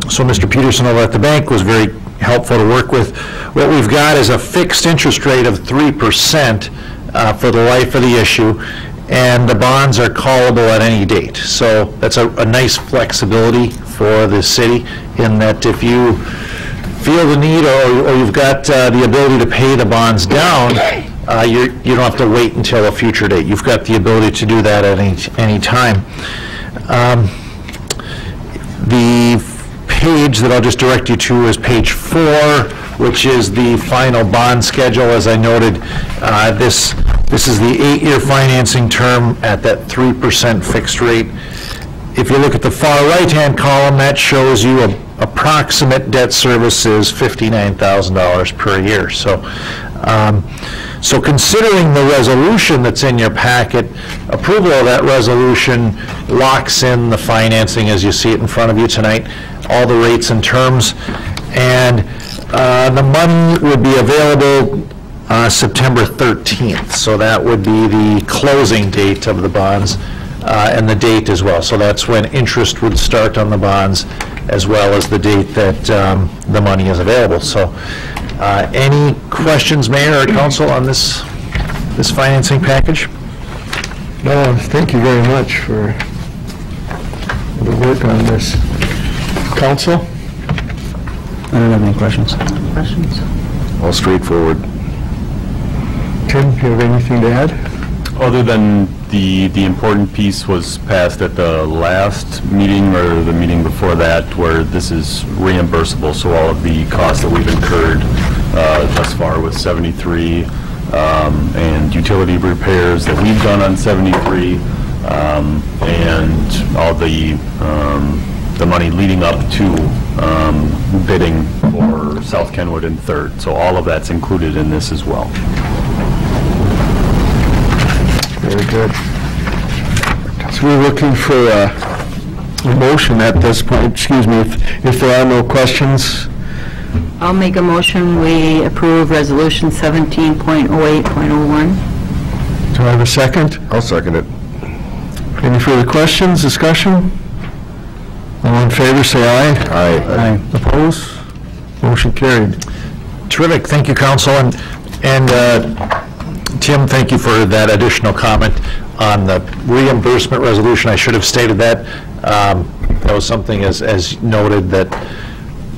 S11: so Mr. Peterson over at the bank was very helpful to work with. What we've got is a fixed interest rate of 3% for the life of the issue, and the bonds are callable at any date. So that's a nice flexibility for the city in that if you feel the need or you've got the ability to pay the bonds down, you don't have to wait until a future date. You've got the ability to do that at any time. The page that I'll just direct you to is page 4, which is the final bond schedule. As I noted, this is the 8-year financing term at that 3% fixed rate. If you look at the far right-hand column, that shows you approximate debt service is $59,000 per year. So considering the resolution that's in your packet, approval of that resolution locks in the financing as you see it in front of you tonight, all the rates and terms, and the money would be available September 13th. So that would be the closing date of the bonds and the date as well. So that's when interest would start on the bonds as well as the date that the money is available. So any questions, Mayor or Council, on this financing package?
S1: No, thank you very much for the work on this. Council?
S6: I don't have any questions.
S4: Questions?
S8: All straightforward.
S1: Tim, do you have anything to add?
S3: Other than the important piece was passed at the last meeting or the meeting before that, where this is reimbursable, so all of the costs that we've incurred thus far with 73 and utility repairs that we've done on 73 and all the money leading up to bidding for South Kenwood and Third. So all of that's included in this as well.
S1: Very good. So we're looking for a motion at this point. Excuse me, if there are no questions.
S2: I'll make a motion, we approve Resolution 17.08.01.
S1: Do I have a second?
S8: I'll second it.
S1: Any further questions, discussion? All in favor, say aye.
S8: Aye.
S1: Opposed? Motion carried.
S11: Terrific, thank you, Council, and Tim, thank you for that additional comment on the reimbursement resolution. I should have stated that. That was something, as noted, that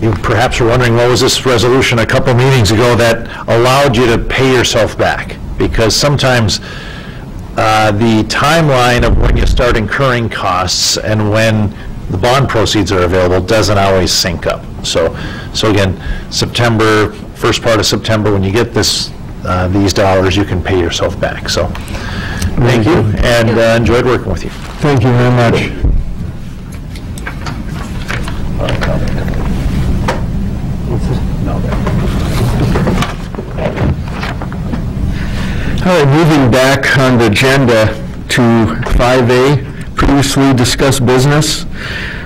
S11: you perhaps were wondering, what was this resolution a couple meetings ago that allowed you to pay yourself back? Because sometimes the timeline of when you start incurring costs and when the bond proceeds are available doesn't always sync up. So again, September, first part of September, when you get this, these dollars, you can pay yourself back. So thank you, and enjoyed working with you.
S1: Thank you very much. All right, moving back on the agenda to 5A, previously discussed business.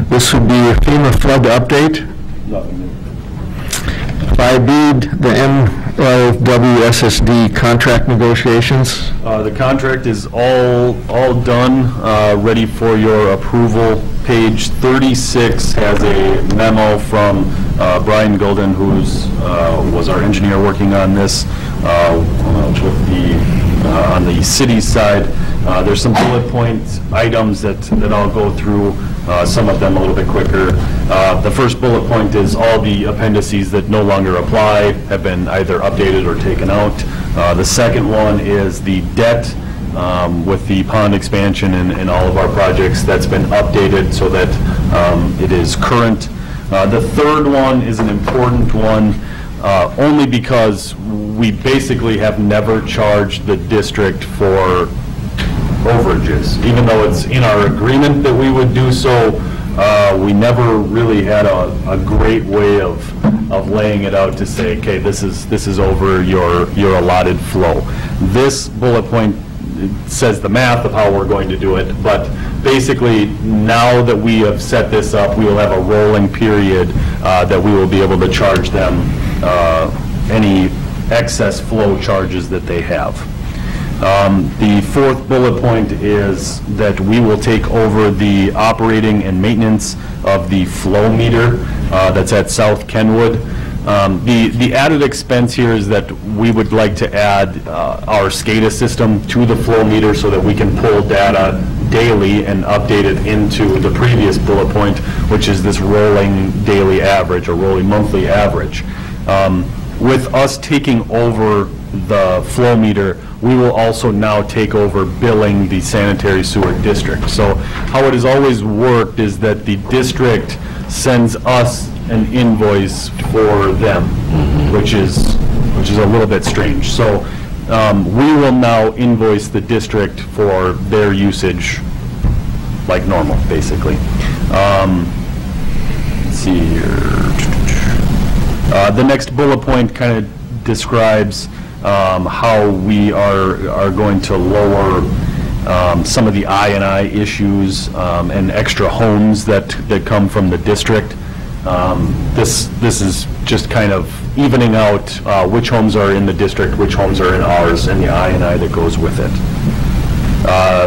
S1: This would be a FEMA flood update. 5B, the MLWSSD contract negotiations.
S3: The contract is all done, ready for your approval. Page 36 has a memo from Brian Golden, who's was our engineer working on this with on the city side. There's some bullet point items that I'll go through, some of them a little bit quicker. The first bullet point is all the appendices that no longer apply have been either updated or taken out. The second one is the debt with the pond expansion and all of our projects that's been updated so that it is current. The third one is an important one only because we basically have never charged the district for overages. Even though it's in our agreement that we would do so, we never really had a great way of laying it out to say, okay, this is over your allotted flow. This bullet point says the math of how we're going to do it, but basically now that we have set this up, we will have a rolling period that we will be able to charge them any excess flow charges that they have. The fourth bullet point is that we will take over the operating and maintenance of the flow meter that's at South Kenwood. The added expense here is that we would like to add our SCADA system to the flow meter so that we can pull data daily and update it into the previous bullet point, which is this rolling daily average or rolling monthly average. With us taking over the flow meter, we will also now take over billing the sanitary sewer district. So how it has always worked is that the district sends us an invoice for them, which is a little bit strange. So we will now invoice the district for their usage like normal, basically. Let's see here. The next bullet point kind of describes how we are going to lower some of the I&I issues and extra homes that come from the district. This is just kind of evening out which homes are in the district, which homes are in ours, and the I&I that goes with it.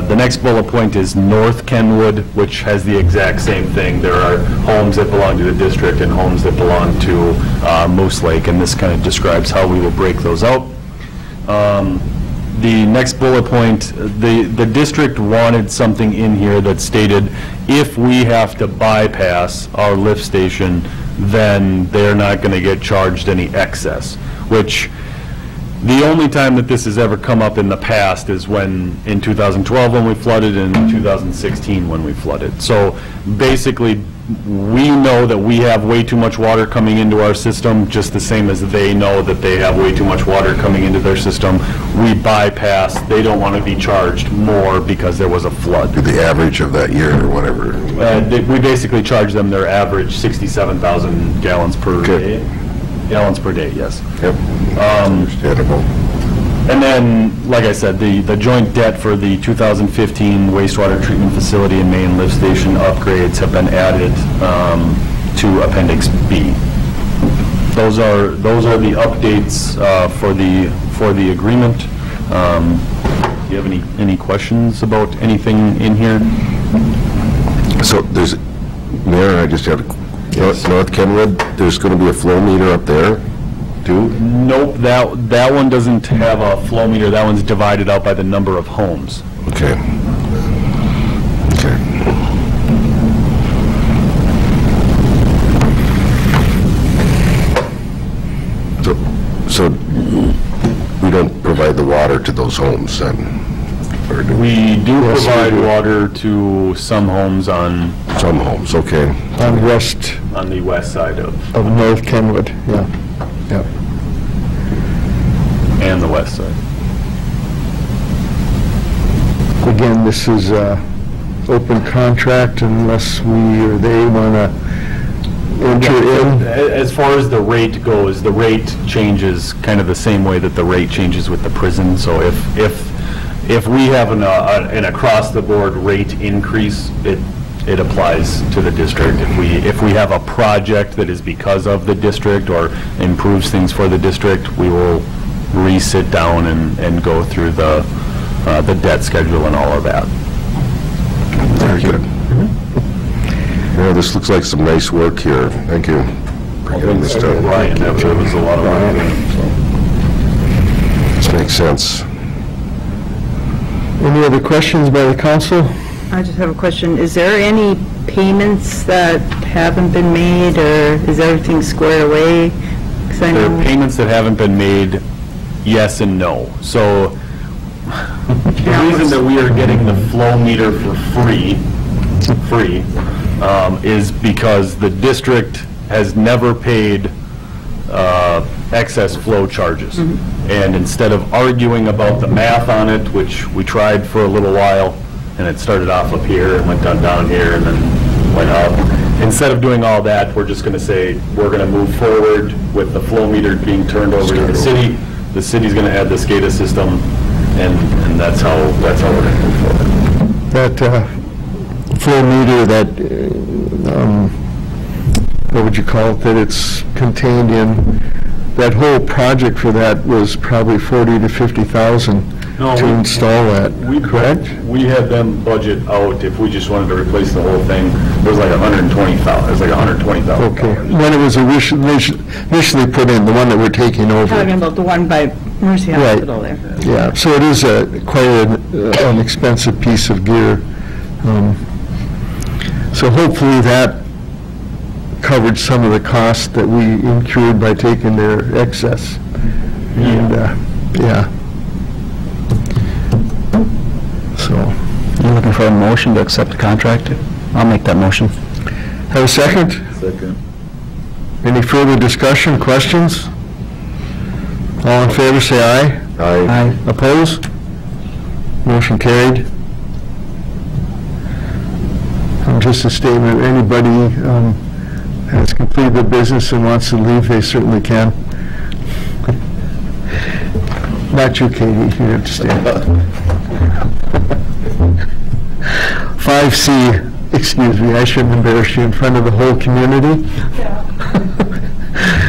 S3: The next bullet point is North Kenwood, which has the exact same thing. There are homes that belong to the district and homes that belong to Moose Lake, and this kind of describes how we will break those out. The next bullet point, the district wanted something in here that stated if we have to bypass our lift station, then they're not going to get charged any excess, which the only time that this has ever come up in the past is when, in 2012 when we flooded, and in 2016 when we flooded. So basically, we know that we have way too much water coming into our system, just the same as they know that they have way too much water coming into their system. We bypass, they don't want to be charged more because there was a flood.
S8: The average of that year or whatever.
S3: We basically charge them their average 67,000 gallons per day. Gallons per day, yes.
S8: Yep. Understandable.
S3: And then, like I said, the joint debt for the 2015 wastewater treatment facility and main lift station upgrades have been added to Appendix B. Those are the updates for the agreement. Do you have any questions about anything in here?
S8: So there's, Mayor, I just have North Kenwood, there's going to be a flow meter up there, too?
S3: Nope, that one doesn't have a flow meter. That one's divided out by the number of homes.
S8: Okay. Okay. So we don't provide the water to those homes then? Or do
S3: we do provide water to some homes on...
S8: Some homes, okay.
S1: On
S3: the west side of
S1: North Kenwood, yeah. Yep.
S3: And the west side.
S1: Again, this is open contract unless we or they want to enter in.
S3: As far as the rate goes, the rate changes kind of the same way that the rate changes with the prison. So if we have an across-the-board rate increase, it applies to the district. If we have a project that is because of the district or improves things for the district, we will re-sit down and go through the debt schedule and all of that.
S8: Very good. Yeah, this looks like some nice work here. Thank you for getting this done.
S3: Ryan, that was a lot of work.
S8: This makes sense.
S1: Any other questions by the council?
S2: I just have a question. Is there any payments that haven't been made, or is everything squared away?
S3: There are payments that haven't been made, yes and no. So the reason that we are getting the flow meter for free is because the district has never paid excess flow charges. And instead of arguing about the math on it, which we tried for a little while, and it started off up here and went down here and then went up. Instead of doing all that, we're just going to say we're going to move forward with the flow meter being turned over to the city. The city's going to add the SCADA system, and that's how we're going to move forward.
S1: That flow meter, that what would you call it? That it's contained in that whole project for that was probably 40 to 50,000
S3: No,
S1: to install that, correct?
S3: We had them budget out, if we just wanted to replace the whole thing, it was like 120,000, it was like 120,000.
S1: Okay, when it was initially put in, the one that we're taking over.
S2: Talking about the one by Mercy
S1: Right.
S2: Hospital there.
S1: Yeah, so it is quite an expensive piece of gear. So hopefully that covered some of the costs that we incurred by taking their excess. And, yeah. So,
S6: You're looking for a motion to accept the contract? I'll make that motion.
S1: have a second?
S7: Second.
S1: Any further discussion, questions? All in favor, say aye.
S7: Aye.
S1: Opposed? Motion carried. Just a statement, anybody has completed their business and wants to leave, they certainly can. Not you, Katie, you have to stay. 5C, excuse me, I shouldn't embarrass you in front of the whole community.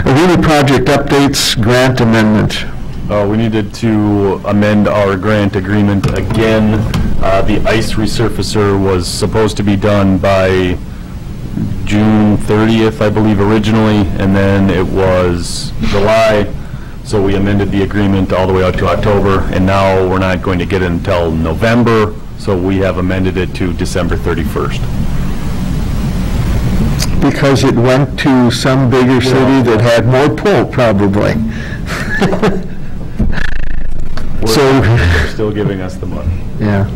S1: Arena project updates, grant amendment.
S3: We needed to amend our grant agreement again. The ice resurfacer was supposed to be done by June 30th, I believe, originally, and then it was July, so we amended the agreement all the way out to October, and now we're not going to get it until November, so we have amended it to December 31st.
S1: Because it went to some bigger city that had more pull, probably.
S3: They're still giving us the money.
S1: Yeah.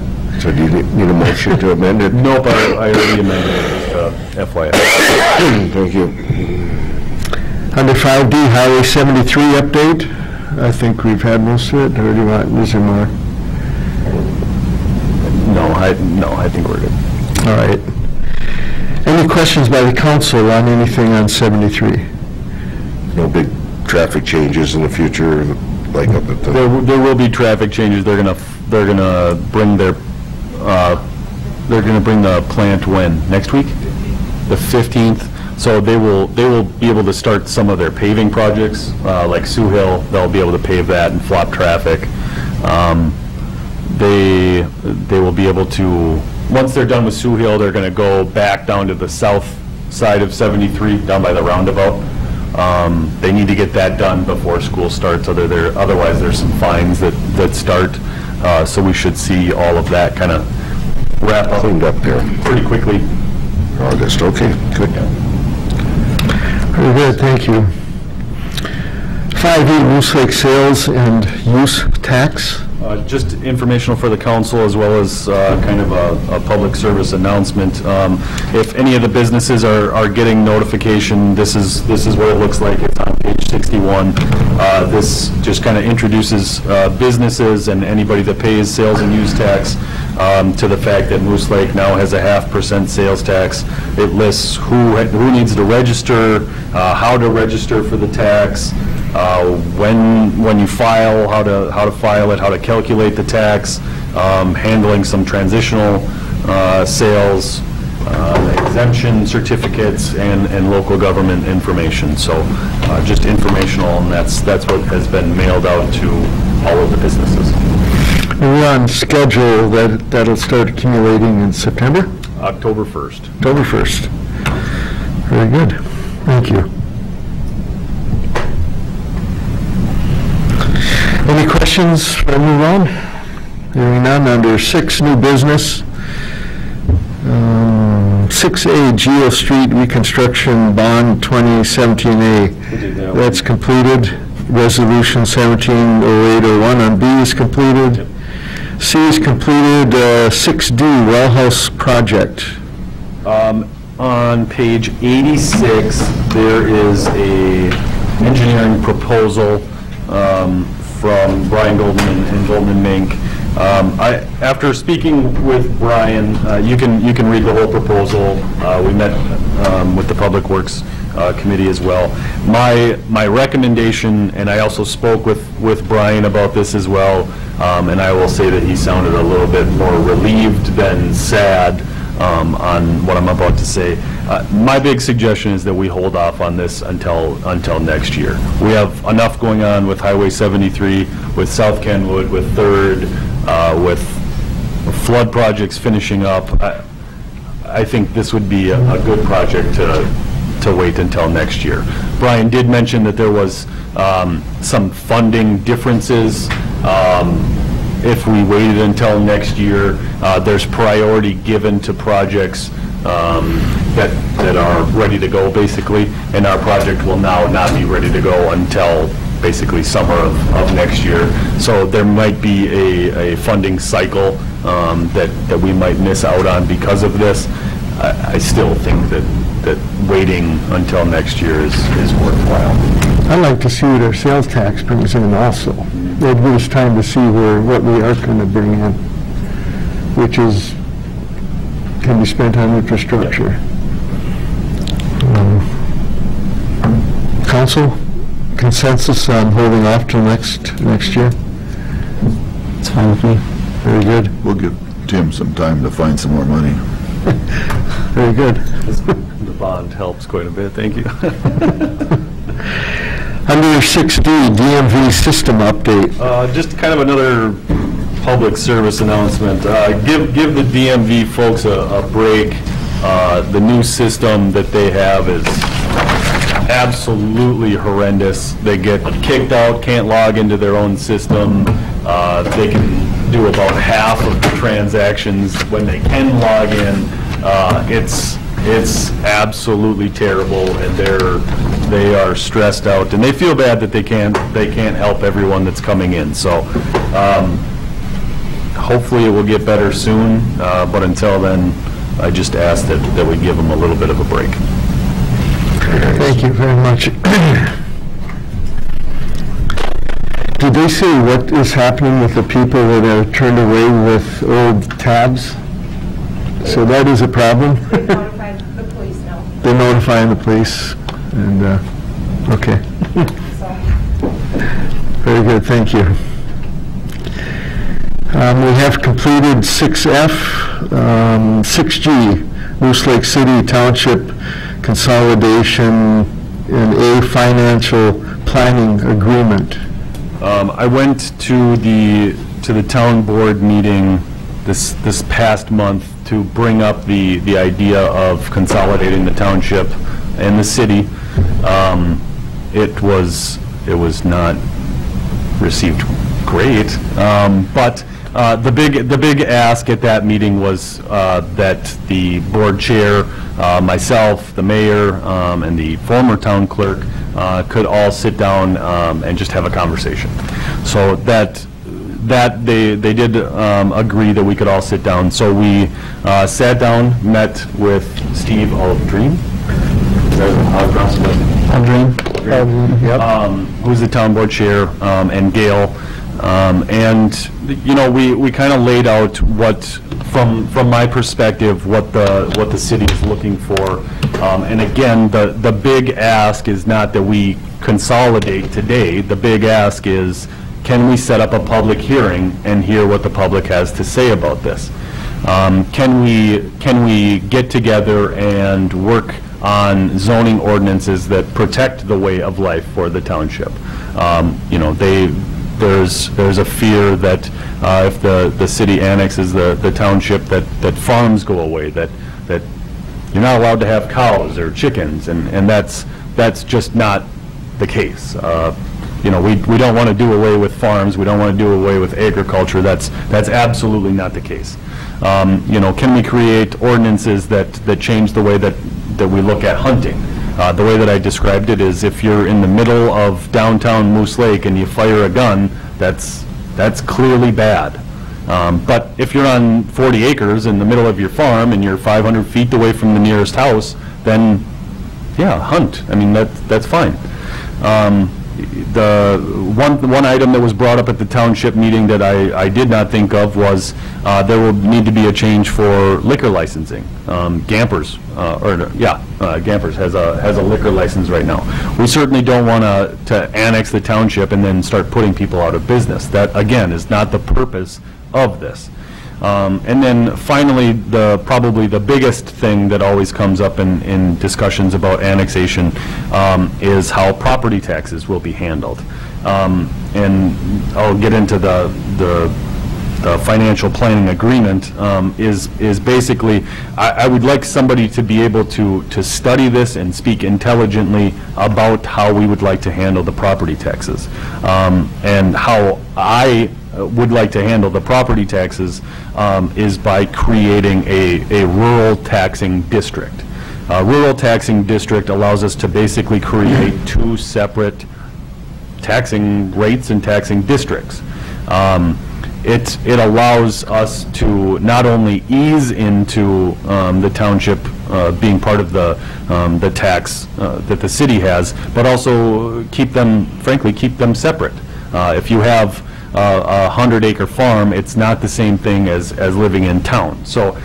S8: So do you need a motion to amend it?
S3: Nope, I already amended it, just FYI.
S8: Thank you.
S1: Under 5D, Highway 73 update. I think we've had most of it, or do you want, is there more?
S3: No, I think we're good.
S1: All right. Any questions by the council on anything on 73?
S8: No big traffic changes in the future, like up at the...
S3: There will be traffic changes. They're gonna bring their the plant when? Next week? The 15th. So they will be able to start some of their paving projects, like Sioux Hill. They'll be able to pave that and flop traffic. They will be able to, once they're done with Sioux Hill, they're going to go back down to the south side of 73, down by the roundabout. They need to get that done before school starts, otherwise there's some fines that start. So we should see all of that kind of wrap up.
S8: Cleaned up there.
S3: Pretty quickly.
S8: August, okay, good.
S1: Very good, thank you. 5E, Moose Lake sales and use tax.
S3: Just informational for the council, as well as kind of a public service announcement. If any of the businesses are getting notification, this is what it looks like. It's on page 61. This just kind of introduces businesses and anybody that pays sales and use tax to the fact that Moose Lake now has a 0.5% sales tax. It lists who needs to register, how to register for the tax, when you file, how to file it, how to calculate the tax, handling some transitional sales, exemption certificates, and local government information. So just informational, and that's what has been mailed out to all of the businesses.
S1: We're on schedule that'll start accumulating in September?
S3: October 1st.
S1: October 1st. Very good. Thank you. Any questions before I move on? Hearing none. Under 6, new business. 6A, Geo Street Reconstruction Bond 2017A. That's completed. Resolution 170801 on B is completed. Yep. C is completed. 6D, Well House Project.
S3: On page 86, there is a engineering proposal from Brian Goldman and Goldman Mink. After speaking with Brian, you can read the whole proposal. We met with the Public Works Committee as well. My recommendation, and I also spoke with Brian about this as well, and I will say that he sounded a little bit more relieved than sad on what I'm about to say. My big suggestion is that we hold off on this until next year. We have enough going on with Highway 73, with South Kenwood, with 3rd, with flood projects finishing up. I think this would be a good project to wait until next year. Brian did mention that there was some funding differences. If we waited until next year, there's priority given to projects that are ready to go, basically, and our project will now not be ready to go until basically summer of next year. So there might be a funding cycle that we might miss out on because of this. I still think that waiting until next year is worthwhile.
S1: I'd like to see what our sales tax brings in also. It'd give us time to see what we are going to bring in, which can be spent on infrastructure. Council, consensus on holding off till next year?
S11: It's fine with me.
S1: Very good.
S7: We'll give Tim some time to find some more money.
S1: Very good.
S3: The bond helps quite a bit, thank you.
S1: Under 6D, DMV system update.
S3: Just kind of another public service announcement. Give the DMV folks a break. The new system that they have is absolutely horrendous. They get kicked out, can't log into their own system. They can do about half of the transactions when they can log in. It's absolutely terrible, and they are stressed out, and they feel bad that they can't help everyone that's coming in. So hopefully it will get better soon, but until then, I just ask that we give them a little bit of a break.
S1: Thank you very much. Did they say what is happening with the people that are turned away with old tabs? So that is a problem?
S12: They notified the police now.
S1: They're notifying the police, and, okay. Very good, thank you. We have completed 6F, 6G, Moose Lake City Township Consolidation and a Financial Planning Agreement.
S3: I went to the town board meeting this past month to bring up the idea of consolidating the township and the city. It was not received great, but the big ask at that meeting was that the board chair, myself, the mayor, and the former town clerk could all sit down and just have a conversation. So that they did agree that we could all sit down. So we sat down, met with Steve Aldrine. Who's the town board chair, and Gail. And you know, we kind of laid out what, from my perspective, what the city is looking for. And again, the big ask is not that we consolidate today. The big ask is, can we set up a public hearing and hear what the public has to say about this? Can we get together and work on zoning ordinances that protect the way of life for the township? You know, there's a fear that if the city annexes the township, that farms go away, that you're not allowed to have cows or chickens, and that's just not the case. You know, we don't want to do away with farms. We don't want to do away with agriculture. That's absolutely not the case. You know, can we create ordinances that change the way that we look at hunting? The way that I described it is, if you're in the middle of downtown Moose Lake and you fire a gun, that's clearly bad. But if you're on 40 acres in the middle of your farm and you're 500 feet away from the nearest house, then yeah, hunt. I mean, that's fine. The one item that was brought up at the township meeting that I did not think of was there will need to be a change for liquor licensing. Gampers, Gampers has a liquor license right now. We certainly don't want to annex the township and then start putting people out of business. That, again, is not the purpose of this. And then finally, probably the biggest thing that always comes up in discussions about annexation is how property taxes will be handled. And I'll get into the financial planning agreement is basically, I would like somebody to be able to study this and speak intelligently about how we would like to handle the property taxes. And how I would like to handle the property taxes is by creating a rural taxing district. Rural taxing district allows us to basically create two separate taxing rates and taxing districts. It allows us to not only ease into the township being part of the tax that the city has, but also keep them, frankly, keep them separate. If you have a 100-acre farm, it's not the same thing as living in town. So,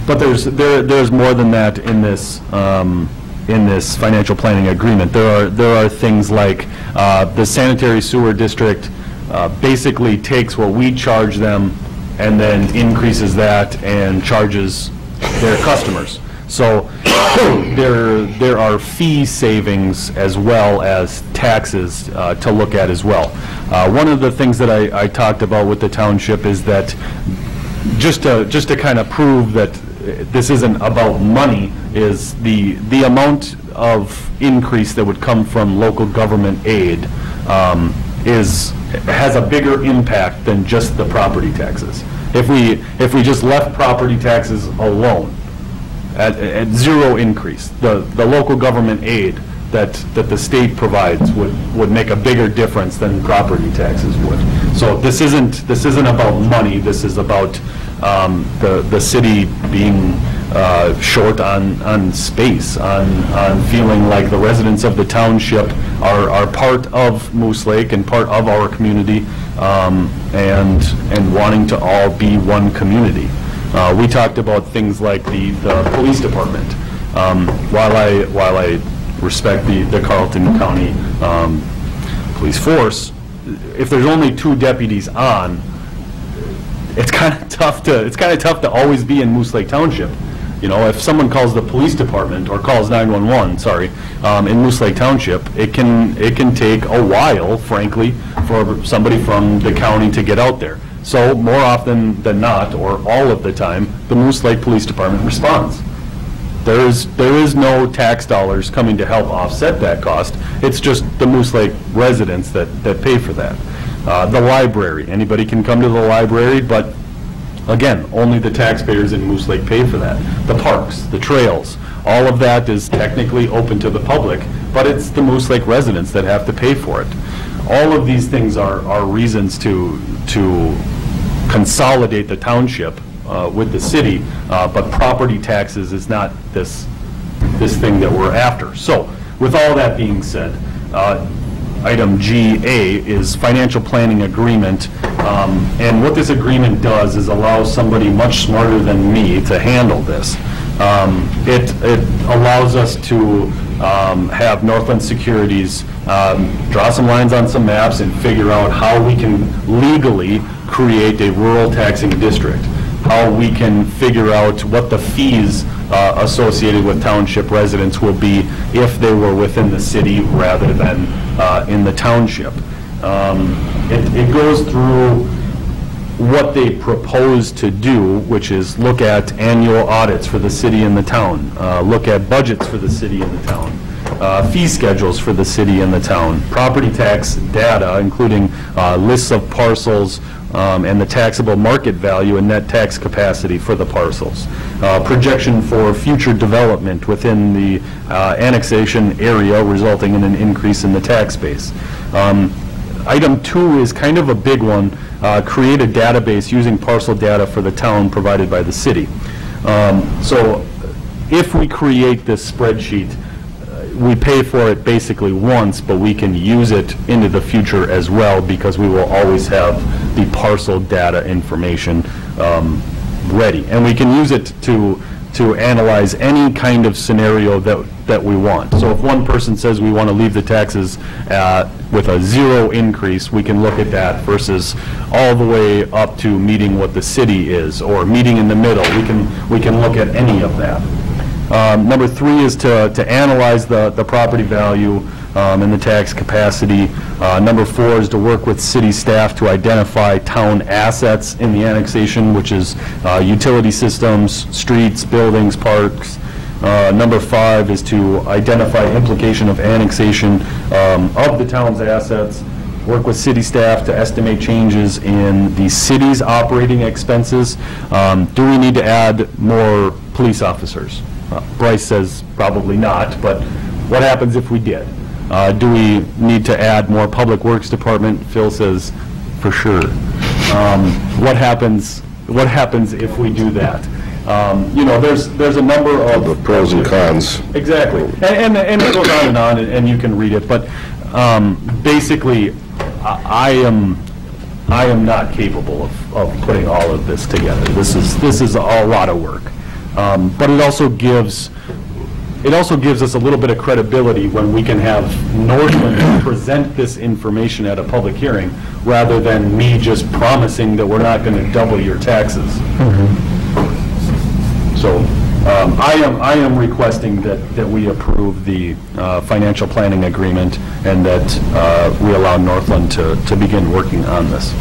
S3: but there's more than that in this financial planning agreement. There are things like the sanitary sewer district basically takes what we charge them and then increases that and charges their customers. So there are fee savings as well as taxes to look at as well. One of the things that I talked about with the township is that just to kind of prove that this isn't about money, is the amount of increase that would come from local government aid has a bigger impact than just the property taxes. If we just left property taxes alone at zero increase, the local government aid that the state provides would make a bigger difference than property taxes would. So this isn't about money. This is about the city being short on space, on feeling like the residents of the township are part of Moose Lake and part of our community, and wanting to all be one community. We talked about things like the police department. While I respect the Carleton County police force, if there's only 2 deputies on, it's kind of tough to always be in Moose Lake Township. You know, if someone calls the police department or calls 911, sorry, in Moose Lake Township, it can take a while, frankly, for somebody from the county to get out there. So more often than not, or all of the time, the Moose Lake Police Department responds. There is no tax dollars coming to help offset that cost. It's just the Moose Lake residents that pay for that. The library, anybody can come to the library, but again, only the taxpayers in Moose Lake pay for that. The parks, the trails, all of that is technically open to the public, but it's the Moose Lake residents that have to pay for it. All of these things are reasons to consolidate the township with the city, but property taxes is not this thing that we're after. So, with all that being said, item GA is financial planning agreement, and what this agreement does is allow somebody much smarter than me to handle this. It allows us to have Northland Securities draw some lines on some maps and figure out how we can legally create a rural taxing district, how we can figure out what the fees associated with township residents will be if they were within the city rather than in the township. It goes through what they propose to do, which is look at annual audits for the city and the town, look at budgets for the city and the town, fee schedules for the city and the town, property tax data, including lists of parcels, and the taxable market value and net tax capacity for the parcels. Projection for future development within the annexation area resulting in an increase in the tax base. Item 2 is kind of a big one. Create a database using parcel data for the town provided by the city. So if we create this spreadsheet, we pay for it basically once, but we can use it into the future as well because we will always have the parcel data information ready. And we can use it to to analyze any kind of scenario that we want. So if one person says we want to leave the taxes with a 0 increase, we can look at that versus all the way up to meeting what the city is, or meeting in the middle. We can look at any of that. Number 3 is to analyze the property value and the tax capacity. Number 4 is to work with city staff to identify town assets in the annexation, which is utility systems, streets, buildings, parks. Number 5 is to identify implication of annexation of the town's assets, work with city staff to estimate changes in the city's operating expenses. Do we need to add more police officers? Bryce says probably not, but what happens if we did? Do we need to add more public works department? Phil says for sure. What happens if we do that? You know, there's a number of
S8: The pros and cons.
S3: Exactly, and it goes on, and you can read it. But basically, I am not capable of putting all of this together. This is a lot of work, but it also gives us a little bit of credibility when we can have Northland present this information at a public hearing, rather than me just promising that we're not going to double your taxes. So I am requesting that we approve the financial planning agreement, and that we allow Northland to begin working on this.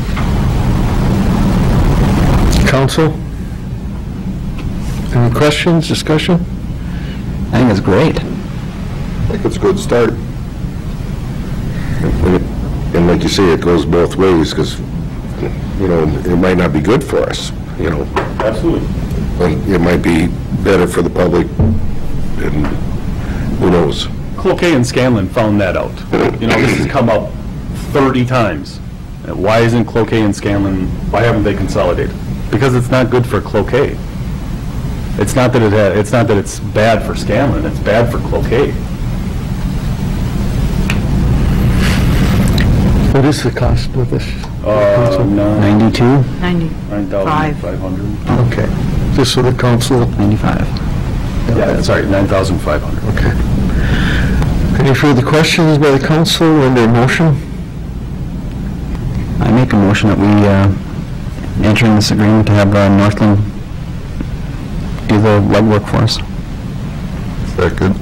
S1: Council? Any questions, discussion?
S6: I think it's great.
S7: I think it's a good start.
S8: And like you say, it goes both ways, because, you know, it might not be good for us, you know.
S3: Absolutely.
S8: But it might be better for the public, and who knows?
S3: Cloquet and Scanlon found that out. You know, this has come up 30 times. Why isn't Cloquet and Scanlon, why haven't they consolidated? Because it's not good for Cloquet. It's not that it's bad for Scanlon, it's bad for Cloquet.
S1: What is the cost of this?
S6: 92?
S3: 9,500.
S1: Okay. Just so the council,
S6: 95.
S3: Yeah, sorry, 9,500.
S1: okay. Any further questions by the council on their motion?
S6: I make a motion that we enter in this agreement to have Northland do the legwork for us.
S7: Second.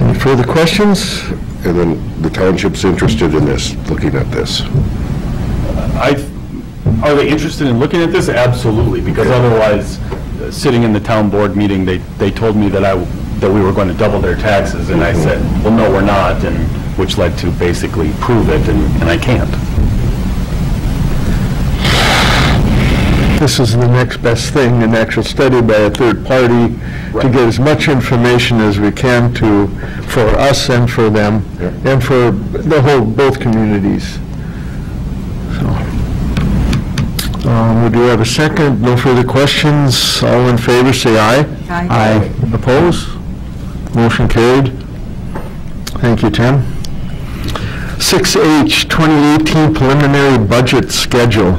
S1: Any further questions?
S8: And then the township's interested in this, looking at this.
S3: Are they interested in looking at this? Absolutely, because otherwise, sitting in the town board meeting, they told me that we were going to double their taxes, and I said, well, no, we're not, and which led to basically prove it, and I can't.
S1: This is the next best thing, an actual study by a third party to get as much information as we can for us and for them, and for both communities. We do have a second. No further questions. All in favor, say aye.
S2: Aye.
S1: Opposed? Motion carried. Thank you, Tim. 6H, 2018 preliminary budget schedule.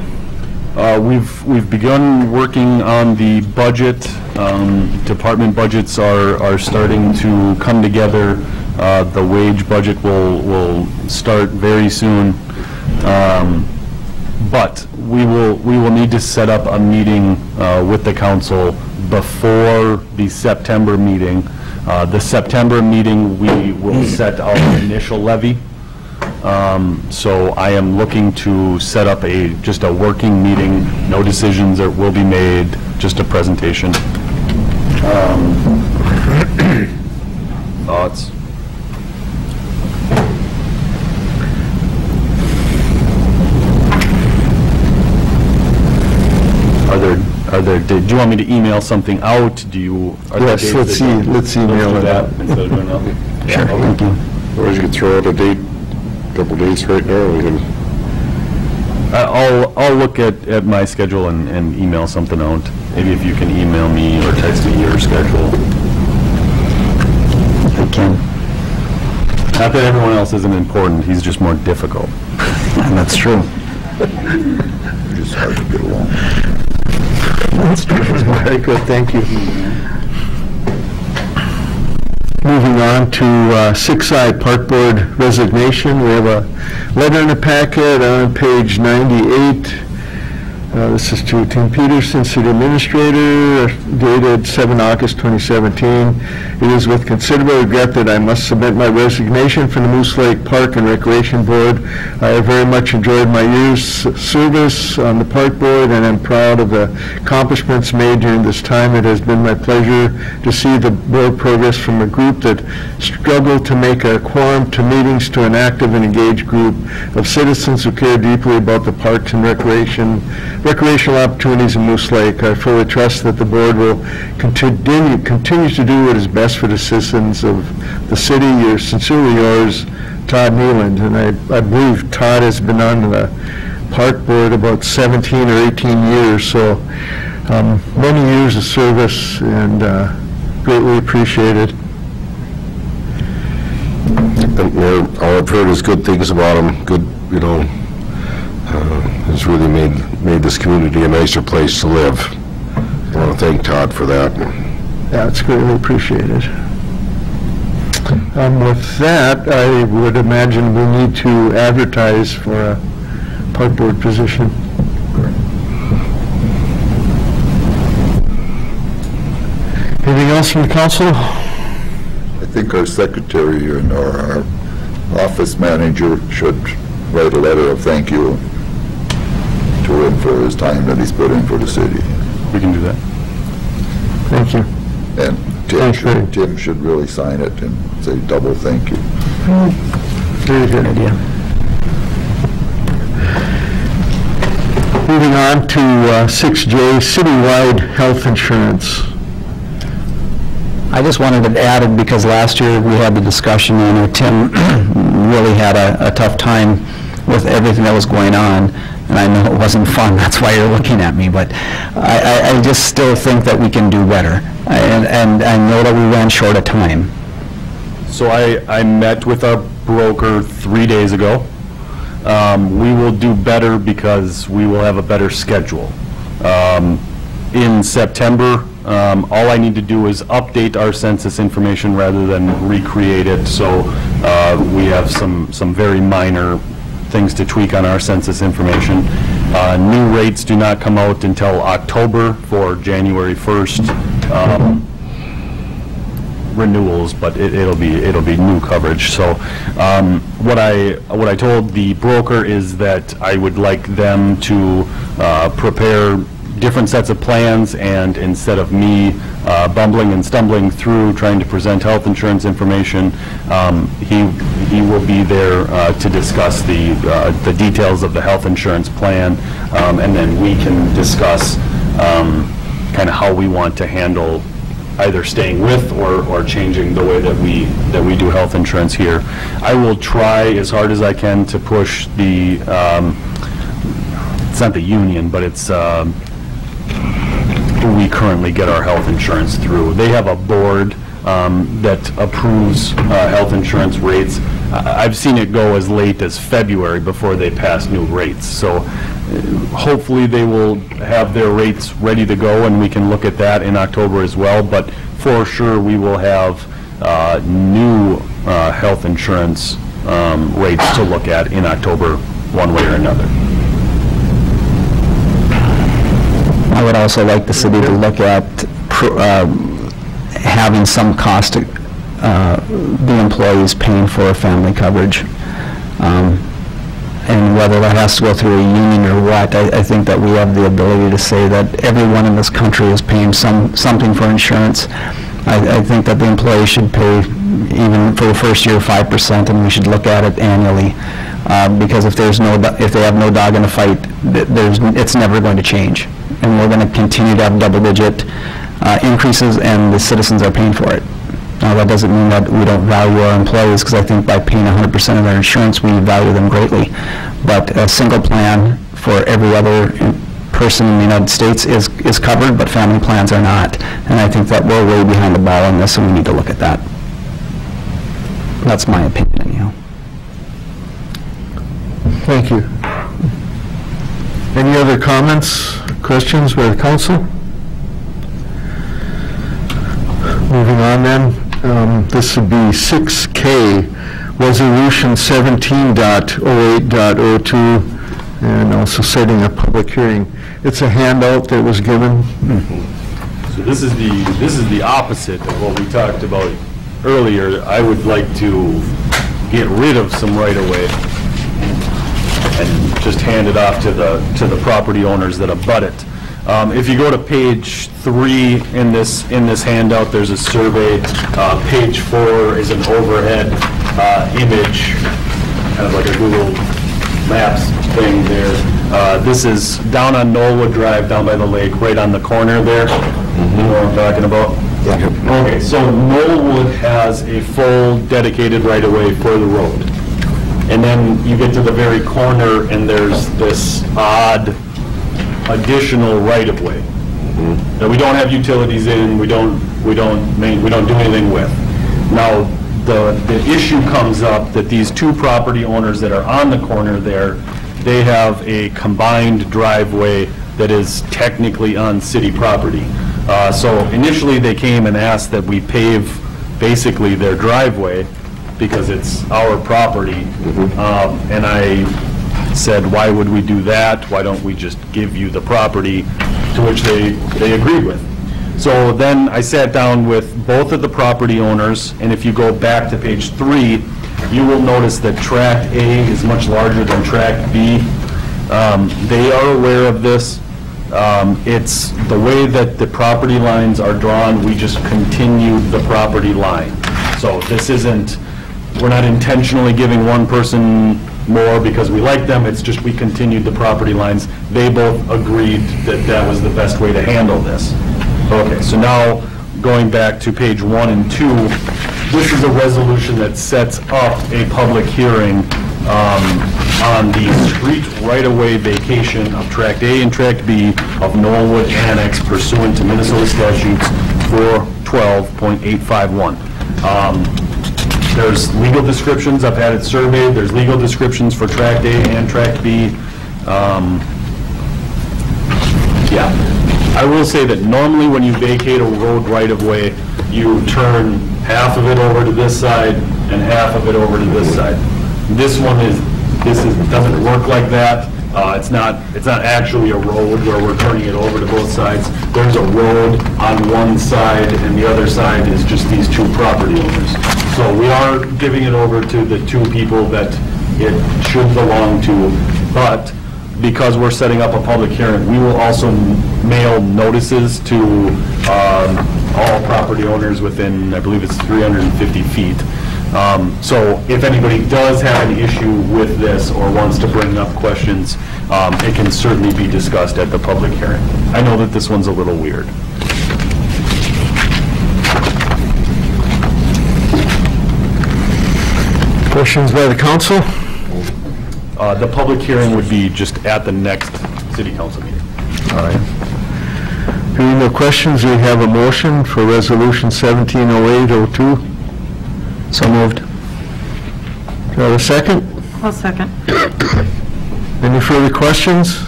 S3: We've begun working on the budget. Department budgets are starting to come together. The wage budget will start very soon. But we will need to set up a meeting with the council before the September meeting. The September meeting, we will set our initial levy. So I am looking to set up just a working meeting. No decisions will be made, just a presentation. Thoughts? Do you want me to email something out?
S1: Yes, let's email it out.
S3: Instead of doing that?
S6: Sure, thank you.
S8: Or you could throw out a date, couple dates right now, we can.
S3: I'll look at my schedule and email something out. Maybe if you can email me or text me your schedule.
S6: I can.
S3: Not that everyone else isn't important, he's just more difficult.
S6: That's true.
S7: Just hard to get along.
S1: Very good, thank you. Moving on to 6I Park Board resignation. We have a letter in the packet on page 98. This is to Tim Peterson, City Administrator, dated 7 August 2017. It is with considerable regret that I must submit my resignation from the Moose Lake Park and Recreation Board. I have very much enjoyed my year's service on the Park Board, and I'm proud of the accomplishments made during this time. It has been my pleasure to see the board progress from a group that struggled to make a quorum to meetings to an active and engaged group of citizens who care deeply about the parks and recreational opportunities in Moose Lake. I fully trust that the board will continue to do what is best for the citizens of the city. Sincerely yours, Todd Nealand. And I believe Todd has been on the park board about 17 or 18 years, so many years of service, and greatly appreciated.
S8: All I've heard is good things about him. Good, has really made this community a nicer place to live. I want to thank Todd for that.
S1: Yeah, it's greatly appreciated. With that, I would imagine we need to advertise for a park board position. Anything else from the council?
S7: I think our secretary and our office manager should write a letter of thank you to him for his time that he's put in for the city.
S3: We can do that.
S1: Thank you.
S7: And Tim should really sign it and say double thank you.
S1: Very good idea. Moving on to 6J, citywide health insurance.
S6: I just wanted it added because last year we had the discussion, Tim really had a tough time with everything that was going on, and I know it wasn't fun, that's why you're looking at me, but I just still think that we can do better, and I know that we ran short of time.
S3: So I met with our broker 3 days ago. We will do better because we will have a better schedule. In September, all I need to do is update our census information rather than recreate it, so we have some very minor things to tweak on our census information. New rates do not come out until October for January 1st renewals, but it'll be new coverage. So what I told the broker is that I would like them to prepare different sets of plans, and instead of me bumbling and stumbling through trying to present health insurance information, he will be there to discuss the details of the health insurance plan, and then we can discuss kind of how we want to handle either staying with or changing the way that we do health insurance here. I will try as hard as I can to push the it's not the union, but it's who we currently get our health insurance through. They have a board that approves health insurance rates. I've seen it go as late as February before they pass new rates. So hopefully they will have their rates ready to go, and we can look at that in October as well. But for sure we will have new health insurance rates to look at in October one way or another.
S6: I would also like the city to look at having some cost to the employees paying for family coverage. And whether that has to go through a union or what, I think that we have the ability to say that everyone in this country is paying something for insurance. I think that the employees should pay, even for the first year, 5%, and we should look at it annually. Because if they have no dog in the fight, it's never going to change. And we're going to continue to have double-digit increases, and the citizens are paying for it. Now, that doesn't mean that we don't value our employees, because I think by paying 100% of their insurance, we value them greatly. But a single plan for every other person in the United States is covered, but family plans are not. And I think that we're way behind the ball on this, and we need to look at that. That's my opinion, anyhow.
S1: Thank you. Any other comments, questions by the council? Moving on then, this would be 6K, Resolution 17.08.02, and also setting a public hearing. It's a handout that was given.
S3: So this is the opposite of what we talked about earlier. I would like to get rid of some right-of-way and just hand it off to the property owners that abut it. If you go to page 3 in this handout, there's a survey. Page 4 is an overhead image, kind of like a Google Maps thing there. This is down on Knollwood Drive, down by the lake, right on the corner there. You know what I'm talking about? Yeah. Okay, so Knollwood has a full dedicated right-of-way for the road. And then you get to the very corner and there's this odd additional right-of-way that we don't have utilities in, we don't do anything with. Now, the issue comes up that these two property owners that are on the corner there, they have a combined driveway that is technically on city property. So initially they came and asked that we pave basically their driveway because it's our property. And I said, why would we do that? Why don't we just give you the property? To which they agreed with. So then I sat down with both of the property owners, and if you go back to page 3, you will notice that tract A is much larger than tract B. They are aware of this. It's the way that the property lines are drawn, we just continue the property line. So this isn't, we're not intentionally giving one person more because we like them, it's just we continued the property lines. They both agreed that that was the best way to handle this. Okay, so now going back to page 1 and 2, this is a resolution that sets up a public hearing on the street right-of-way vacation of Tract A and Tract B of Knollwood Annex pursuant to Minnesota statutes 412.851. There's legal descriptions, I've had it surveyed, there's legal descriptions for Tract A and Tract B. Yeah, I will say that normally when you vacate a road right-of-way, you turn half of it over to this side and half of it over to this side. This doesn't work like that. It's not actually a road where we're turning it over to both sides. There's a road on one side and the other side is just these two property owners. So we are giving it over to the two people that it should belong to, but because we're setting up a public hearing, we will also mail notices to all property owners within, I believe it's 350 feet. So if anybody does have an issue with this or wants to bring up questions, it can certainly be discussed at the public hearing. I know that this one's a little weird.
S1: Questions by the council?
S3: The public hearing would be just at the next city council meeting.
S1: All right. Hearing no questions, we have a motion for resolution 170802.
S6: So moved.
S1: Do I have a second?
S2: I'll second.
S1: Any further questions?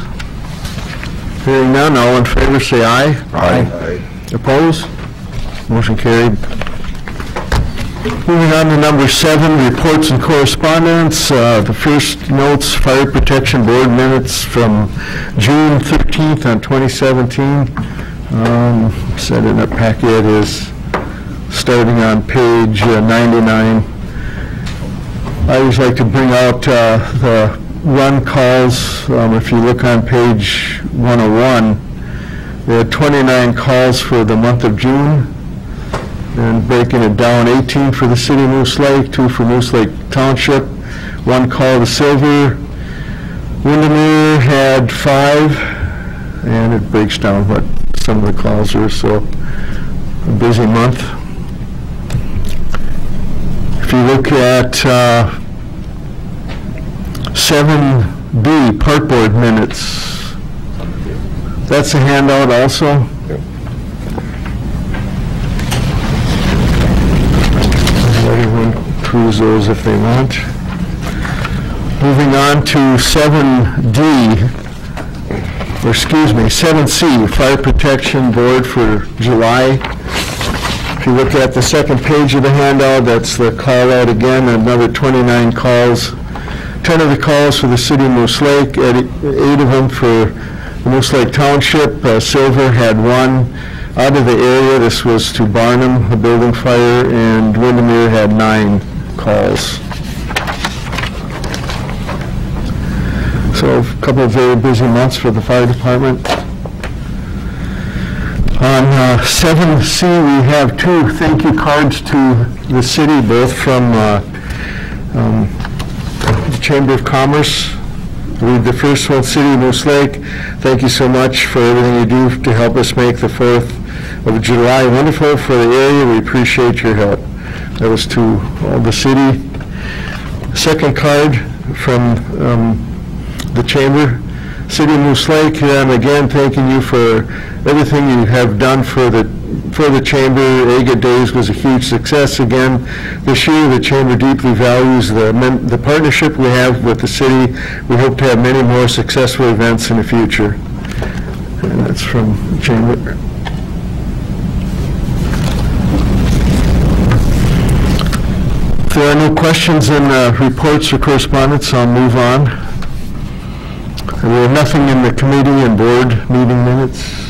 S1: Hearing none, all in favor say aye.
S8: Aye.
S1: Opposed? Motion carried. Moving on to number 7, reports and correspondence. The first notes, Fire Protection Board minutes from June 13th on 2017. Set in a packet is starting on page 99. I always like to bring out the run calls. If you look on page 101, we had 29 calls for the month of June. And breaking it down, 18 for the city of Moose Lake, 2 for Moose Lake Township, 1 call to Silver. Windermere had 5, and it breaks down what some of the calls are, so a busy month. If you look at 7B, Park Board minutes, that's a handout also. Everyone peruse those if they want. Moving on to 7D, or excuse me, 7C, Fire Protection Board for July. If you look at the second page of the handout, that's the call out again, another 29 calls. 10 of the calls for the city of Moose Lake, 8 of them for Moose Lake Township. Silver had 1 out of the area. This was to Barnum, a building fire, and Windermere had 9 calls. So a couple of very busy months for the fire department. On 7C, we have 2 thank you cards to the city, both from the Chamber of Commerce. Read the first one, City of Moose Lake. Thank you so much for everything you do to help us make the 4th of July wonderful for the area. We appreciate your help. That was to all the city. Second card from the Chamber, City of Moose Lake, and again thanking you for everything you have done for the Chamber. Agate Days was a huge success again this year. The Chamber deeply values the partnership we have with the city. We hope to have many more successful events in the future. And that's from the Chamber. If there are no questions in reports or correspondence, I'll move on. We have nothing in the committee and board meeting minutes.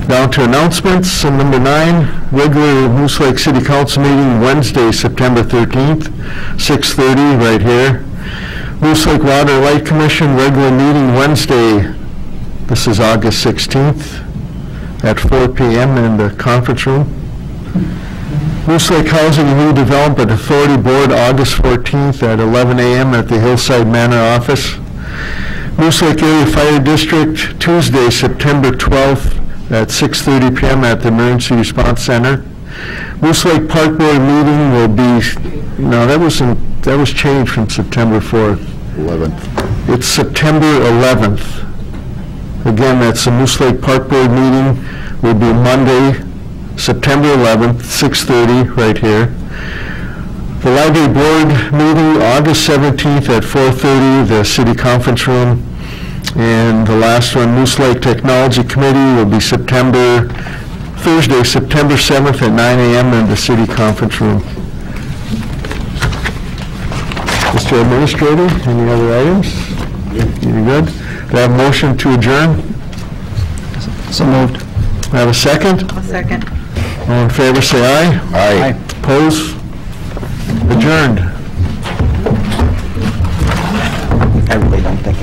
S1: Down to announcements. And number 9, regular Moose Lake City Council meeting Wednesday, September 13th, 6:30 right here. Moose Lake Water Light Commission regular meeting Wednesday, this is August 16th, at 4 p.m. in the conference room. Moose Lake Housing and New Development Authority Board August 14th at 11 a.m. at the Hillside Manor office. Moose Lake Area Fire District Tuesday, September 12th at 6:30 p.m. at the Emergency Response Center. Moose Lake Park Board meeting will be, no, that was changed from September 4th.
S7: 11th.
S1: It's September 11th. Again, that's the Moose Lake Park Board meeting will be Monday, September 11th, 6:30 right here. The Library Board meeting August 17th at 4:30, the City Conference Room. And the last one, Moose Lake Technology Committee, will be Thursday, September 7th at 9 a.m. in the City Conference Room. Mr. Administrator, any other items? You good? Do I have a motion to adjourn?
S11: So moved.
S1: I have a second?
S2: A second.
S1: All in favor, say aye.
S8: Aye.
S1: Opposed? Adjourned.
S11: I really don't think